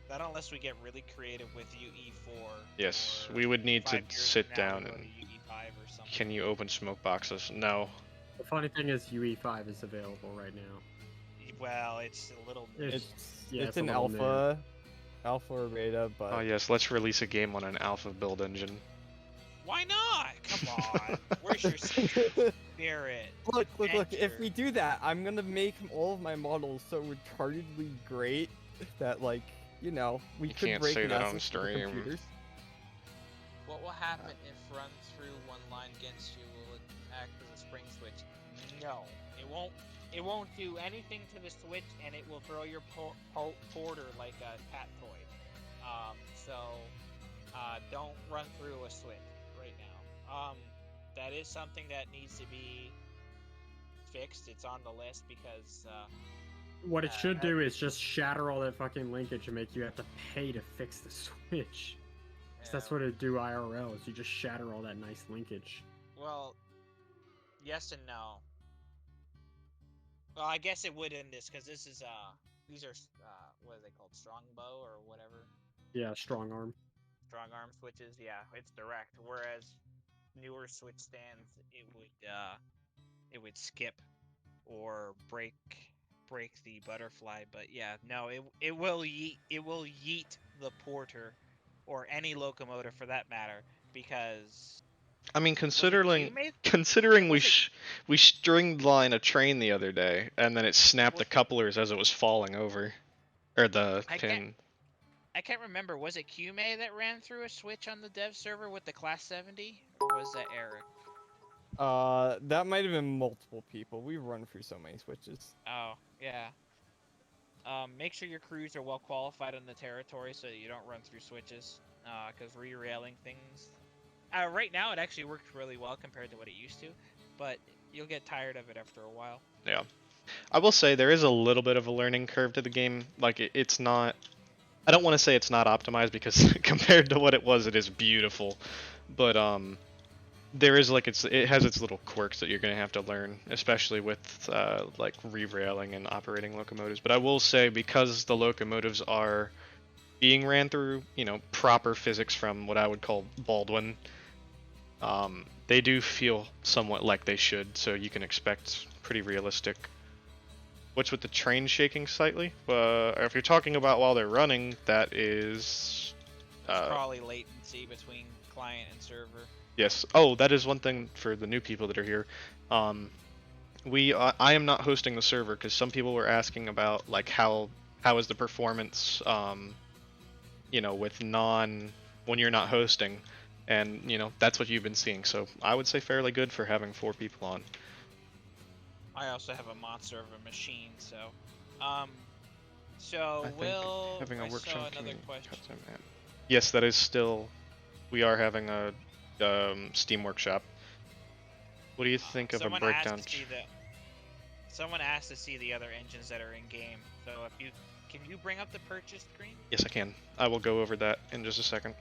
That unless we get really creative with UE4. Yes, or we would need to 5 years sit from now down we go and. to UE5 or something. Can you open smoke boxes? No. The funny thing is UE5 is available right now. Well, it's a little. It's Yeah, it's a an little new. alpha or beta, but Oh yes, let's release a game on an alpha build engine. Why not? Come on. Where's your spirit? look. If Enter. we do that, I'm gonna make all of my models so retardedly great that we You could can't break say that Nessus on with stream. computers. What will happen if run through one line against you? Will it act as a spring switch? No, it won't. It won't do anything to the Switch, and it will throw your porter like a cat toy. So don't run through a Switch right now. That is something that needs to be fixed. It's on the list because What it should do is just shatter all that fucking linkage and make you have to pay to fix the Switch. 'Cause that's what it do IRL, is you just shatter all that nice linkage. Well, yes and no. Well, I guess it would in this because this is these are what are they called, strongbow or whatever, Yeah, strong arm. strong arm switches. Yeah, it's direct. Whereas newer Switch stands, it would skip or break the butterfly. But yeah, no, it will yeet the porter or any locomotive for that matter, because I mean, was it considering Q-made? we stringed line a train the other day, and then it snapped the Was- couplers as it was falling over, or the I pin. can't remember. Was it QMA that ran through a switch on the dev server with the Class 70, or was that Eric? That might have been multiple people. We run through so many switches. Oh, yeah. Make sure your crews are well qualified on the territory so that you don't run through switches. Because re-railing things. Right now, it actually works really well compared to what it used to, but you'll get tired of it after a while. Yeah, I will say there is a little bit of a learning curve to the game. Like it's not. I don't want to say it's not optimized because compared to what it was, it is beautiful. But there is like it has its little quirks that you're gonna have to learn, especially with like re-railing and operating locomotives. But I will say, because the locomotives are being ran through, proper physics from what I would call Baldwin, they do feel somewhat like they should. So you can expect pretty realistic. What's with the train shaking slightly? If you're talking about while they're running, that is. It's probably latency between client and server. Yes. Oh, that is one thing for the new people that are here. I am not hosting the server because some people were asking about like how is the performance, with when you're not hosting, and that's what you've been seeing. So I would say fairly good for having 4 people on. I also have a monster of a machine, so I think having a I workshop saw can another question. cut time out. Yes, that is still. We are having a Steam workshop. What do you think of a breakdown? Someone asked to see the other engines that are in game. So can you bring up the purchase screen? Yes, I can. I will go over that in just a second.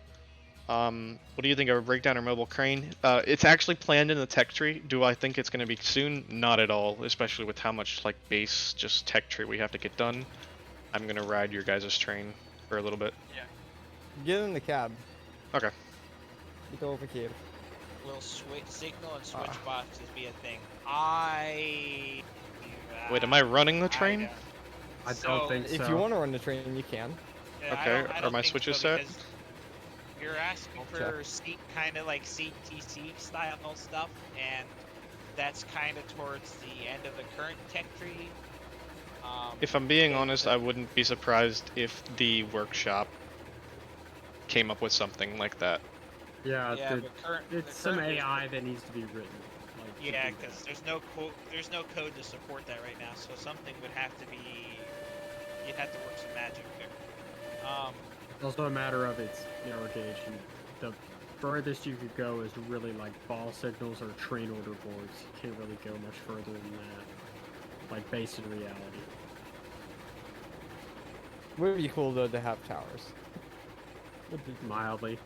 What do you think of a breakdown or mobile crane? It's actually planned in the tech tree. Do I think it's going to be soon? Not at all, especially with how much like base just tech tree we have to get done. I'm going to ride your guys' train for a little bit. Yeah. Get in the cab. Okay. Get over here. Will signal and switch Ah. boxes be a thing? Wait, am I running the train? I don't think so. If you want to run the train, you can. Okay, are my switches set? You're asking I'll for kind of like CTC style stuff, and that's kind of towards the end of the current tech tree. If I'm being honest, I wouldn't be surprised if the workshop came up with something like that. Yeah, but it's some AI that needs to be written. Like, Yeah, because there's no code to support that right now, so something would have to be. You'd have to work some magic there. It's also a matter of its narrow gauge. And the furthest you could go is really like ball signals or train order boards. You can't really go much further than that. Like based in reality. Would be cool though to have towers. Would be Mildly.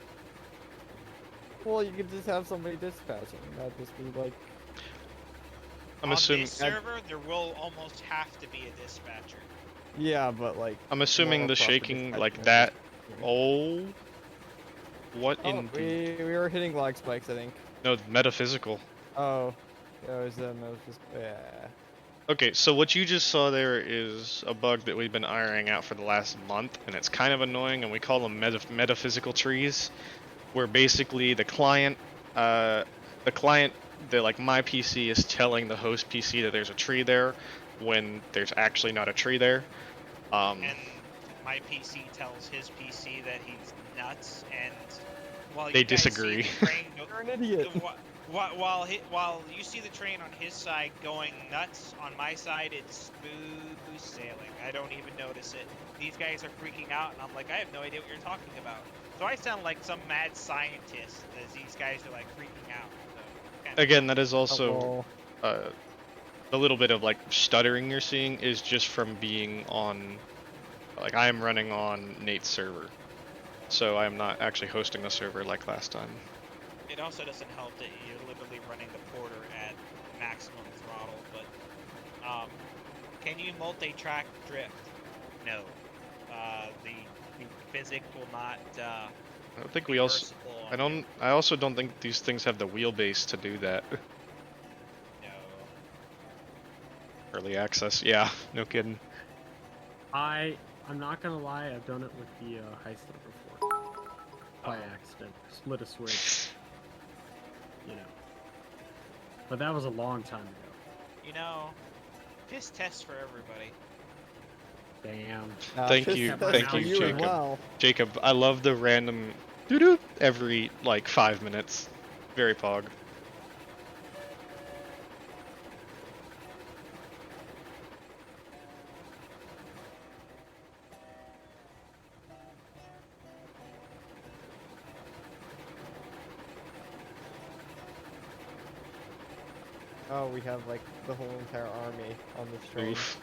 Well, you could just have somebody dispatching. That'd just be like. I'm On assuming. this server, there will almost have to be a dispatcher. Yeah, but like. I'm assuming more the proper shaking dispatching like than that. just- Oh. What Oh, in? we were hitting lag spikes, I think. No, metaphysical. Oh, yeah, it was just yeah. Okay, so what you just saw there is a bug that we've been ironing out for the last month, and it's kind of annoying, and we call them metaphysical trees, where basically the client, like my PC is telling the host PC that there's a tree there, when there's actually not a tree there. And my PC tells his PC that he's nuts, and while They you guys see disagree. the train You're an idiot. While you see the train on his side going nuts, on my side it's smooth sailing. I don't even notice it. These guys are freaking out, and I'm like, I have no idea what you're talking about. So I sound like some mad scientist as these guys are like freaking out. So, kinda Again, that is Oh, also well, the little bit of like stuttering you're seeing is just from being on, like I am running on Nate's server, so I am not actually hosting the server like last time. It also doesn't help that you're literally running the porter at maximum throttle, but can you multi-track drift? No. The physics will not I don't think be we also. merciful I on you. don't. I also don't think these things have the wheelbase to do that. No. Early access, yeah, no kidding. I'm not gonna lie, I've done it with the Heistler before. By Uh-oh. accident. Split a switch. You know. But that was a long time ago. You know, piss test for everybody. Damn. Thank piss you, test thank for you, you as Jacob. well. Jacob, I love the random doo-doo every like 5 minutes. Very pog. Oh, we have like the whole entire army on this train. Oof.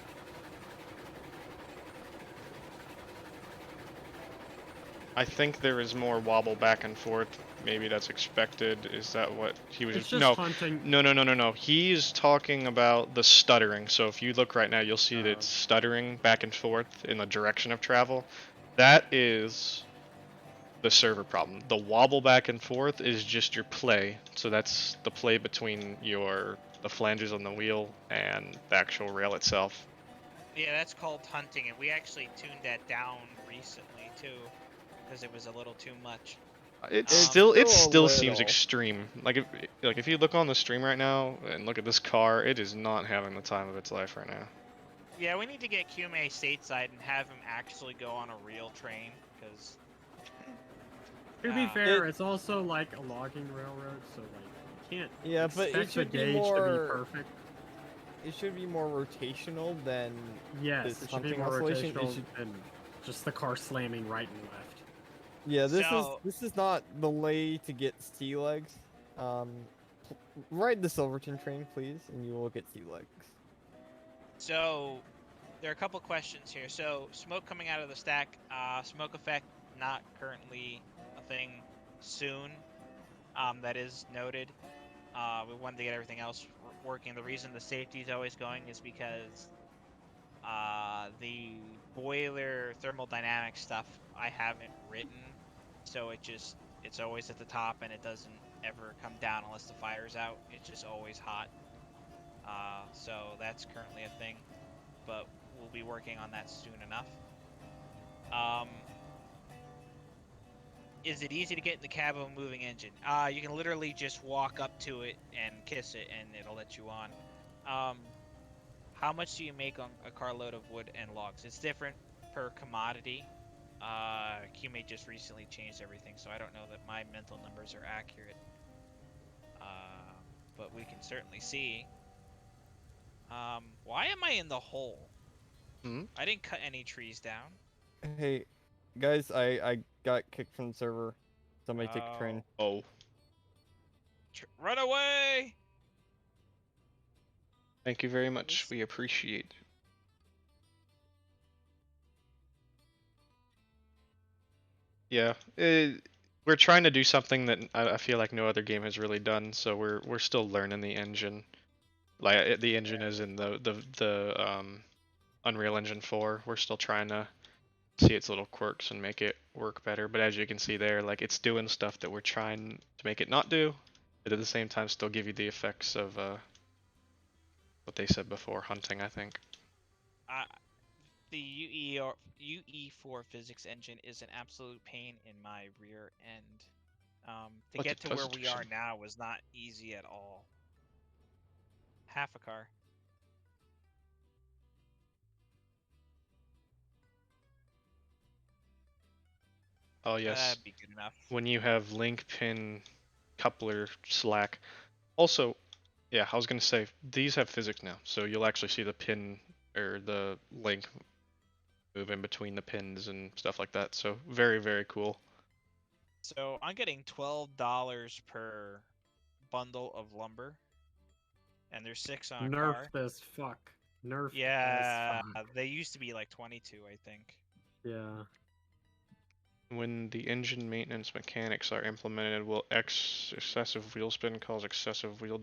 I think there is more wobble back and forth. Maybe that's expected. Is that what he was? It's just No, hunting. no. He's talking about the stuttering. So if you look right now, you'll see that it's stuttering back and forth in the direction of travel. That is the server problem. The wobble back and forth is just your play. So that's the play between the flanges on the wheel and the actual rail itself. Yeah, that's called hunting, and we actually tuned that down recently too, because it was a little too much. It It's still still a still seems little. extreme. If you look on the stream right now and look at this car, it is not having the time of its life right now. Yeah, we need to get QMA stateside and have him actually go on a real train, because To be fair, it's also like a logging railroad, so like you can't Yeah, but it expect the should be gauge to be more. perfect. It should be more rotational than Yes, this it should be hunting more oscillation. It rotational should. than just the car slamming right and left. Yeah, So- this is not the way to get sea legs. Ride the Silverton train, please, and you will get sea legs. So, there are a couple questions here. So, smoke coming out of the stack, smoke effect not currently a thing. Soon, that is noted. We wanted to get everything else working. The reason the safety is always going is because the boiler thermodynamic stuff I haven't written, so it's always at the top and it doesn't ever come down unless the fire's out. It's just always hot. So that's currently a thing, but we'll be working on that soon enough. Is it easy to get in the cab of a moving engine? You can literally just walk up to it and kiss it, and it'll let you on. How much do you make on a carload of wood and logs? It's different per commodity. QMate just recently changed everything, so I don't know that my mental numbers are accurate. But we can certainly see. Why am I in the hole? Hmm? I didn't cut any trees down. Hey, guys, I got kicked from the server. Somebody take the train. Oh, Run away! thank you very much. We appreciate it. Yeah, we're trying to do something that I feel like no other game has really done. So we're still learning the engine. Like the engine is in the Unreal Engine 4. We're still trying to see its little quirks and make it work better. But as you can see there, like it's doing stuff that we're trying to make it not do, but at the same time still give you the effects of what they said before, hunting, I think. The UE4 physics engine is an absolute pain in my rear end. To But get it to does where do we are something. now was not easy at all. Half a car. Oh yes, That'd be good enough. when you have link pin coupler slack, Also, yeah, I was gonna say these have physics now, so you'll actually see the pin or the link move in between the pins and stuff like that. So very, very cool. So I'm getting $12 per bundle of lumber, and there's 6 on a car. Nerfed as fuck. Nerfed Yeah, as fuck. they used to be like 22, I think. Yeah. When the engine maintenance mechanics are implemented, will excessive wheel spin cause excessive wheel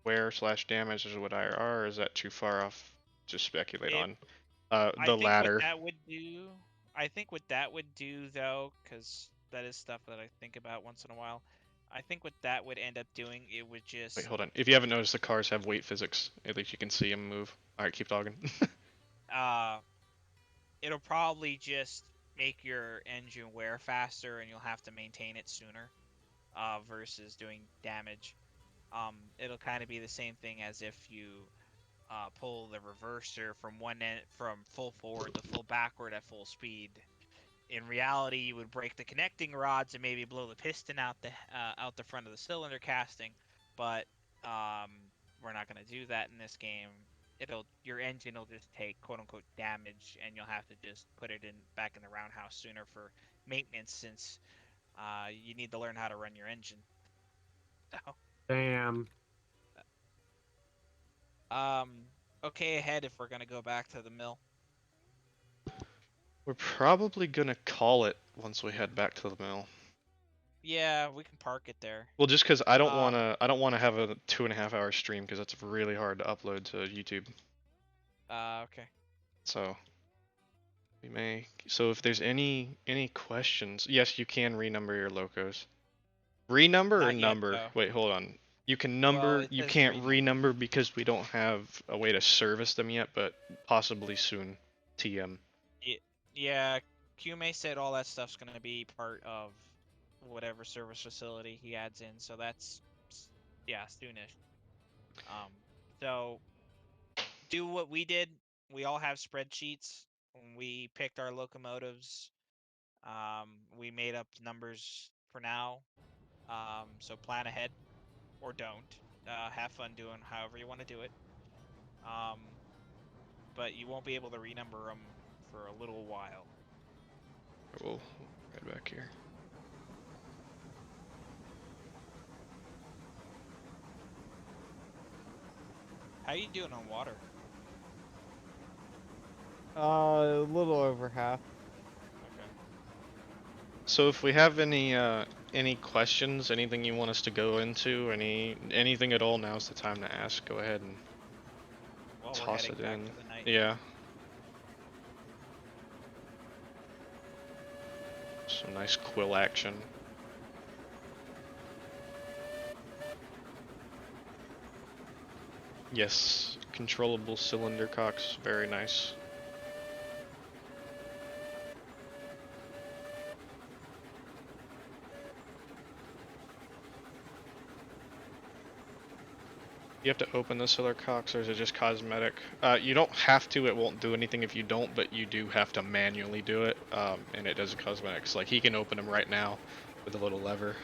wear / damage? Is what IRR, or is that too far off to speculate It, on? I The think what latter. that would do, I think what that would do though, because that is stuff that I think about once in a while. I think what that would end up doing, it would Wait, just hold on. If you haven't noticed, the cars have weight physics. At least you can see them move. All right, keep talking. uh it'll probably just make your engine wear faster and you'll have to maintain it sooner versus doing damage. It'll kind of be the same thing as if you pull the reverser from one end from full forward to full backward at full speed. In reality, you would break the connecting rods and maybe blow the piston out the front of the cylinder casting, but um, we're not going to do that in this game. Your engine will just take quote unquote damage, and you'll have to just put it in back in the roundhouse sooner for maintenance, since you need to learn how to run your engine. Damn. um, okay, ahead if we're gonna go back to the mill. We're probably gonna call it once we head back to the mill. Yeah, we can park it there. Well, just because I don't Um, wanna have a 2.5 hour stream because that's really hard to upload to YouTube. Okay. So we may. So if there's any questions, yes, you can renumber your locos. Renumber or Not yet, number? though. Wait, hold on. You can Well, number. it You says can't renumber. renumber because we don't have a way to service them yet, but possibly soon. TM. Yeah, Kume said all that stuff's gonna be part of whatever service facility he adds in, so that's yeah, soonish. Um, so do what we did. We all have spreadsheets. When we picked our locomotives, we made up numbers for now. So plan ahead or don't. Have fun doing however you want to do it. Um, but you won't be able to renumber them for a little while. We'll head back here. How you doing on water? A little over half. Okay. So if we have any questions, anything you want us to go into, anything at all, now's the time to ask. Go ahead and Well, we're toss heading it back in. to the night. Yeah. Some nice quill action. Yes, controllable cylinder cocks, very nice. You have to open the cylinder cocks, or is it just cosmetic? You don't have to, it won't do anything if you don't, but you do have to manually do it, and it does cosmetics. Like, he can open them right now with a little lever.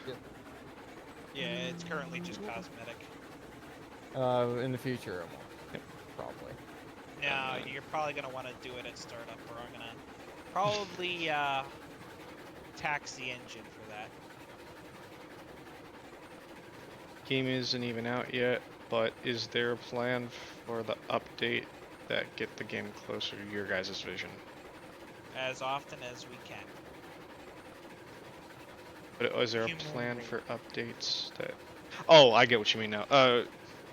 Yeah, it's currently just cosmetic. In the future, it won't. Yep. Probably. Now, you're probably going to want to do it at startup, or I'm going to probably tax the engine for that. Game isn't even out yet, but is there a plan for the update that get the game closer to your guys' vision? As often as we can. But is there a Human plan rate. for updates that... Oh, I get what you mean now.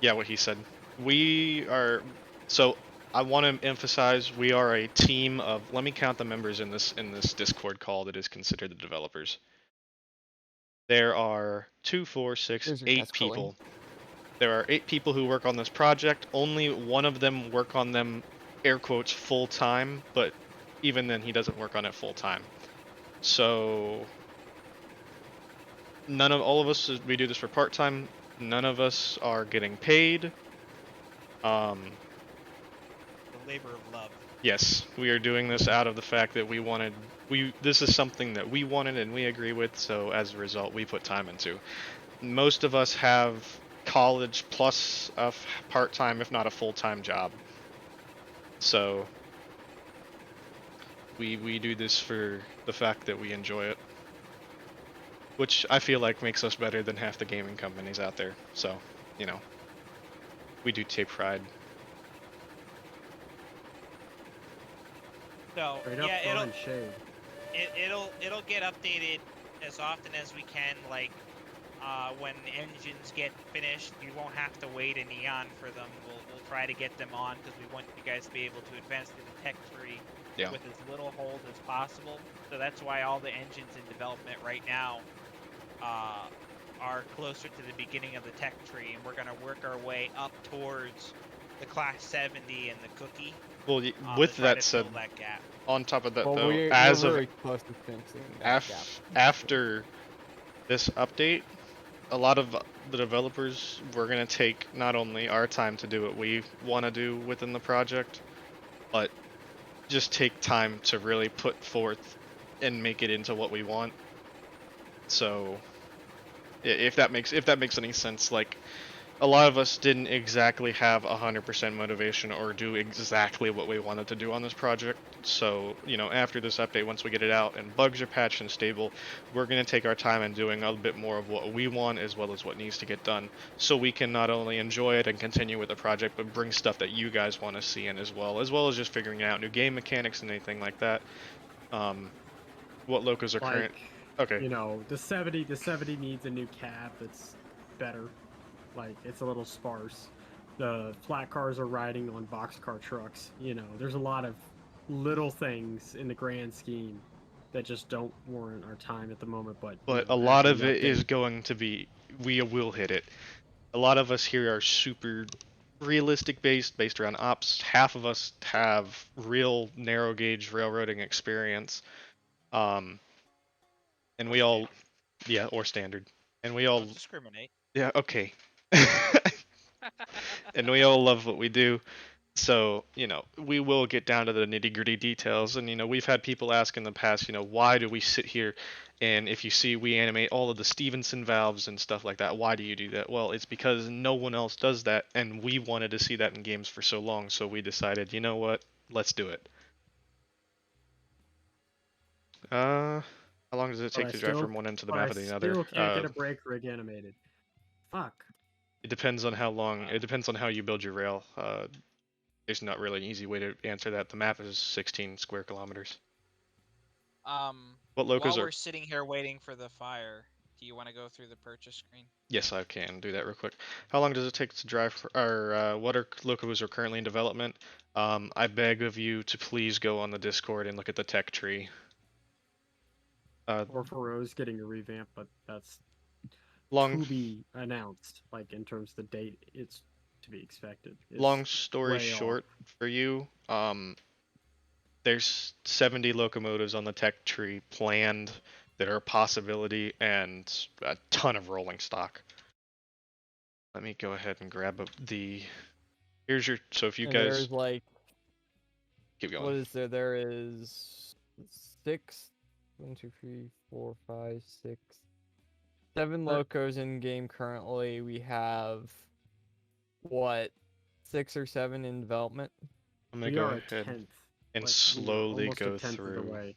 Yeah, what he said. We are... So, I want to emphasize we are a team of... Let me count the members in this Discord call that is considered the developers. There are 2, 4, 6, There's your 8 test cooling. people. There are 8 people who work on this project. Only one of them work on them, air quotes, full time, but even then he doesn't work on it full time. So all of us, we do this for part time. None of us are getting paid. The labor of love. Yes, we are doing this out of the fact that this is something that we wanted and we agree with, so as a result we put time into. Most of us have college plus a part-time, if not a full-time job. So we do this for the fact that we enjoy it, which I feel like makes us better than half the gaming companies out there. So, you know, we do take pride. So Straight up yeah, fun and shade. it'll get updated as often as we can. Like when engines get finished, you won't have to wait a neon for them. We'll try to get them on because we want you guys to be able to advance through the tech tree Yeah. with as little hold as possible. So that's why all the engines in development right now are closer to the beginning of the tech tree, and we're gonna work our way up towards the class 70 and the cookie. Well, To try to fill that gap. on top of that Well, though, we're as of very close to finishing that gap. after this update, a lot of the developers, we're gonna take not only our time to do what we want to do within the project, but just take time to really put forth and make it into what we want. So, if that makes any sense, like a lot of us didn't exactly have 100% motivation or do exactly what we wanted to do on this project. So, you know, after this update, once we get it out and bugs are patched and stable, we're going to take our time and doing a bit more of what we want as well as what needs to get done, so we can not only enjoy it and continue with the project, but bring stuff that you guys want to see in as well as just figuring out new game mechanics and anything like that. What locos are current? Okay. You know, the 70 needs a new cab that's better. Like, it's a little sparse. The flat cars are riding on boxcar trucks. You know, there's a lot of little things in the grand scheme that just don't warrant our time at the moment. But a lot of it is going to be, we will hit it. A lot of us here are super realistic based around ops. Half of us have real narrow gauge railroading experience. And we all, yeah, or standard. And we all Don't discriminate. Yeah, okay. And we all love what we do. So, you know, we will get down to the nitty gritty details. And, you know, we've had people ask in the past, you know, why do we sit here and if you see we animate all of the Stevenson valves and stuff like that, why do you do that? Well, it's because no one else does that. And we wanted to see that in games for so long. So we decided, you know what? Let's do it. How long does it take to drive from one end to the map to the other? Still can't get a brake rig animated. Fuck. It depends on how long. It depends on how you build your rail. There's not really an easy way to answer that. The map is 16 square kilometers. What locos While are? we're sitting here waiting for the fire, do you want to go through the purchase screen? Yes, I can do that real quick. How long does it take to drive? What are locos are currently in development? I beg of you to please go on the Discord and look at the tech tree. Or for Rose getting a revamp, but that's long to be announced. Like, in terms of the date, it's to be expected. It's long story way short off. for you, there's 70 locomotives on the tech tree planned that are a possibility and a ton of rolling stock. Let me go ahead and grab the. Here's your. So if you And guys there's like, keep going. what is there? There is 6, 1, 2, 3, 4, 5, 6, 7 locos in game currently. We have what, 6 or 7 in development. I'm gonna We go are a ahead 10th. and Like, slowly almost a go 10th of the through way.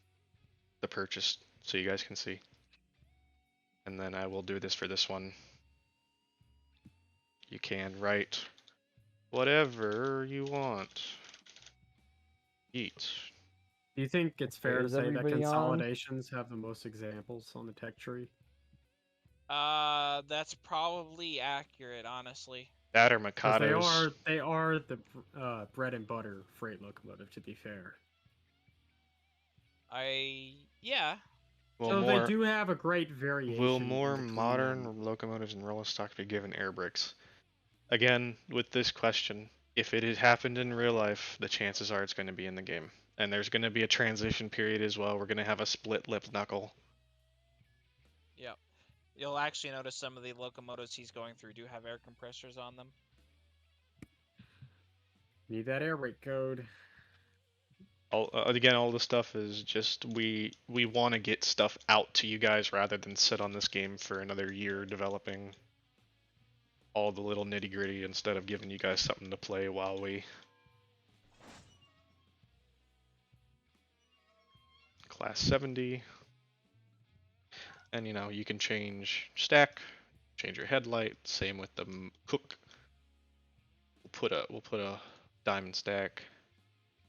the purchase so you guys can see. And then I will do this for this one. You can write whatever you want. Eat. Do you think it's fair to Is say that everybody on? consolidations have the most examples on the tech tree? That's probably accurate, honestly. That or Because Mikado's. they are the bread and butter freight locomotive, to be fair. Yeah. So they do have a great variation. Will more in between modern them. locomotives and roller stock be given air brakes? Again, with this question, if it had happened in real life, the chances are it's going to be in the game. And there's going to be a transition period as well. We're going to have a split lip knuckle. Yep. You'll actually notice some of the locomotives he's going through do have air compressors on them. Need that air brake code. Again, all the stuff is just we want to get stuff out to you guys rather than sit on this game for another year developing. all the little nitty gritty instead of giving you guys something to play while we class 70. And you know, you can change stack, change your headlight, same with the cook. We'll put a diamond stack,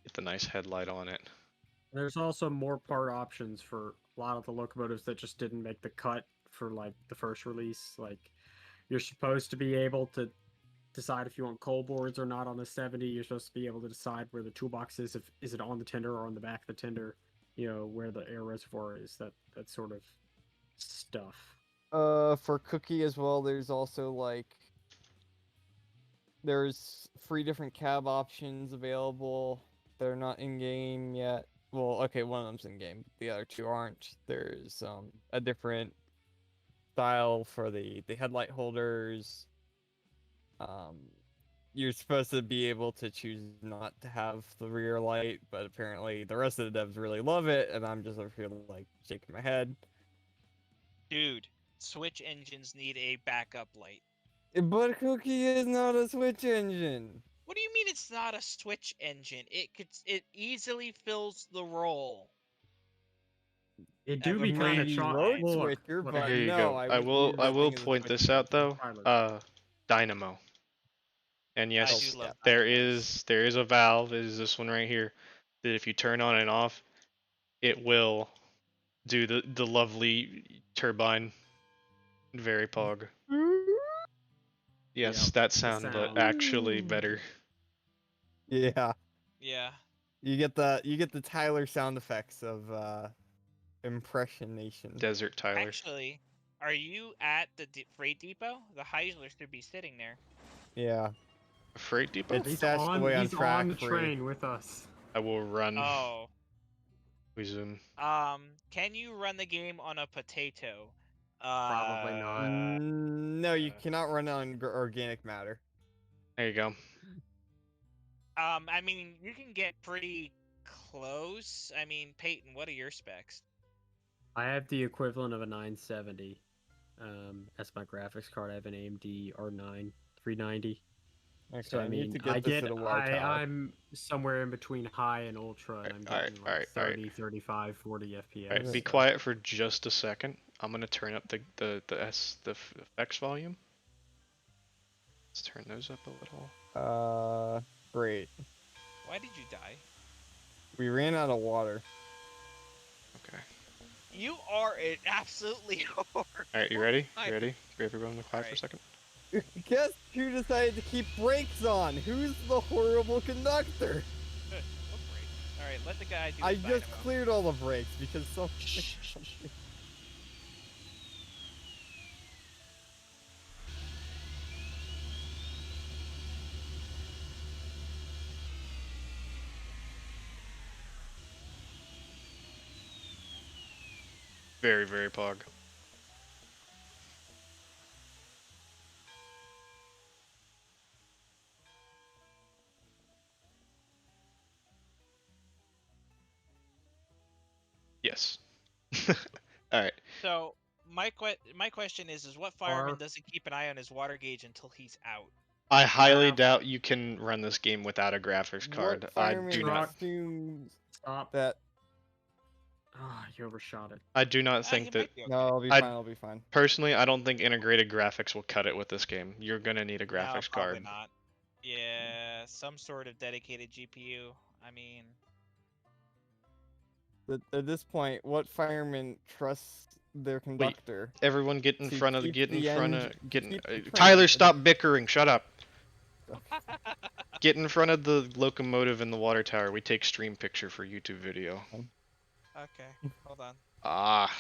get the nice headlight on it. There's also more part options for a lot of the locomotives that just didn't make the cut for like the first release. Like you're supposed to be able to decide if you want coal boards or not on the 70. You're supposed to be able to decide where the toolbox is, if is it on the tender or on the back of the tender, you know, where the air reservoir is, that sort of stuff. For Cookie as well, there's also like there's 3 different cab options available. They're not in game yet. Well, okay, one of them's in game, the other 2 aren't. There's a different style for the headlight holders. You're supposed to be able to choose not to have the rear light, but apparently the rest of the devs really love it, and I'm just over here like shaking my head. Dude, Switch engines need a backup light. But Cookie is not a Switch engine. What do you mean it's not a Switch engine? It easily fills the role. It do Ever be kind of Maybe shot. road Look, switcher, look, but Here you no, go. I wouldn't will use that thing as a point Switch this out engine. though. Dynamo. And I yes, do love there dynamos. is a valve, is this one right here, that if you turn on and off, it will do the lovely turbine. Very pog. Yes, Yep, that the sound, but sound. actually better. Yeah, Yeah. you get the Tyler sound effects of impressionation. Desert Tyler. Actually, are you at the freight depot? The Heisler should be sitting there. Yeah, Freight depot? it's He's stashed on. away on He's track on the 3. train with us. I will run. Oh. Resume. Can you run the game on a potato? Probably not. No, you cannot run on organic matter. There you go. I mean, you can get pretty close. I mean, Peyton, what are your specs? I have the equivalent of a 970 as my graphics card. I have an AMD R9 390. Okay, So I I need mean, to get this at a Y tower. I'm somewhere in between high and ultra, and I'm getting like 30, 35, 40 FPS. Alright, be so- quiet for just a second. I'm gonna turn up the effects volume. Let's turn those up a little. Great. Why did you die? We ran out of water. Okay. You are an absolutely whore. Alright, you ready? Hi. You ready? You ready for everyone to quiet for a Alright. second? Guess who decided to keep brakes on? Who's the horrible conductor? Alright, let the guy do I his just dynamo. cleared all the brakes because so. Very, very pog. Yes. Alright. So my question is what fireman doesn't keep an eye on his water gauge until he's out? I highly doubt you can run this game without a graphics card. What I fireman do not. assumes Stop. that? Ah, you overshot it. I do not You think that. might be okay. No, I'll be I'd- fine. I'll be fine. Personally, I don't think integrated graphics will cut it with this game. You're gonna need a No, graphics probably card. not. Yeah, some sort of dedicated GPU. I mean, At this point, what fireman trusts their conductor? Everyone get in To front of keep get in the front engine- of to get in, keep the train Tyler, at stop bickering. Shut up. Okay. Get in front of the locomotive in the water tower. We take stream picture for YouTube video. okay, hold on. Ah.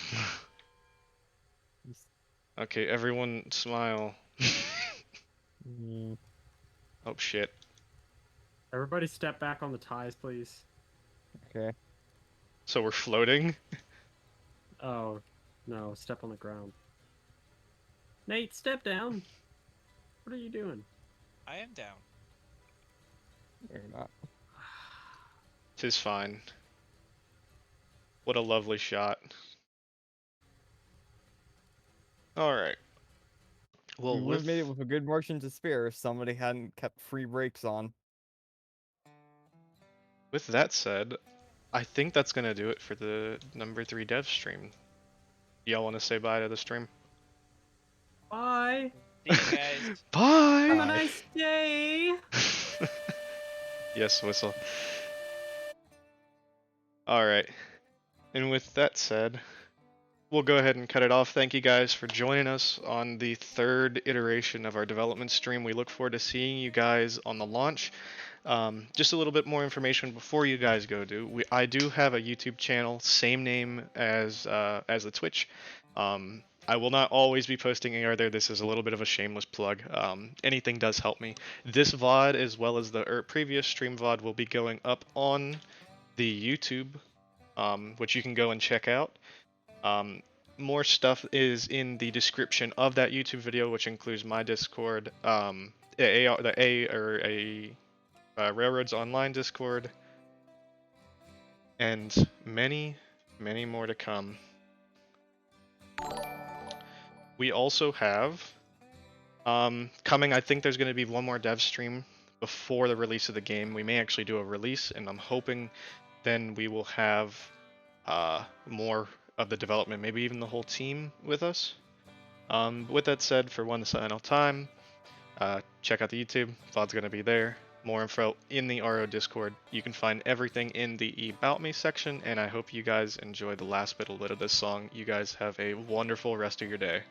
Okay, everyone smile. Mm, Oh shit. Everybody step back on the ties, please. okay. So we're floating? Oh, no, step on the ground. Nate, step down. What are you doing? I am down. You're not. Tis fine. What a lovely shot. Alright. Well, We would have made it with a good margin to spare if somebody hadn't kept free brakes on. with that said, I think that's gonna do it for the number 3 dev stream. Y'all want to say bye to the stream? Bye. See you guys. Bye. Have a Bye. nice day. Yes, whistle. All right. And with that said, we'll go ahead and cut it off. Thank you guys for joining us on the 3rd iteration of our development stream. We look forward to seeing you guys on the launch. Just a little bit more information before you guys go do. I do have a YouTube channel, same name as the Twitch. I will not always be posting either. This is a little bit of a shameless plug. Anything does help me. This VOD, as well as the previous stream VOD, will be going up on the YouTube, which you can go and check out. More stuff is in the description of that YouTube video, which includes my Discord, Railroads Online Discord, and many, many more to come. We also have coming, I think there's going to be one more dev stream before the release of the game. We may actually do a release, and I'm hoping then we will have more of the development, maybe even the whole team with us. With that said, for one final time, check out the YouTube. VOD's going to be there. More info in the RO Discord. You can find everything in the About Me section, and I hope you guys enjoy the last bit of this song. You guys have a wonderful rest of your day.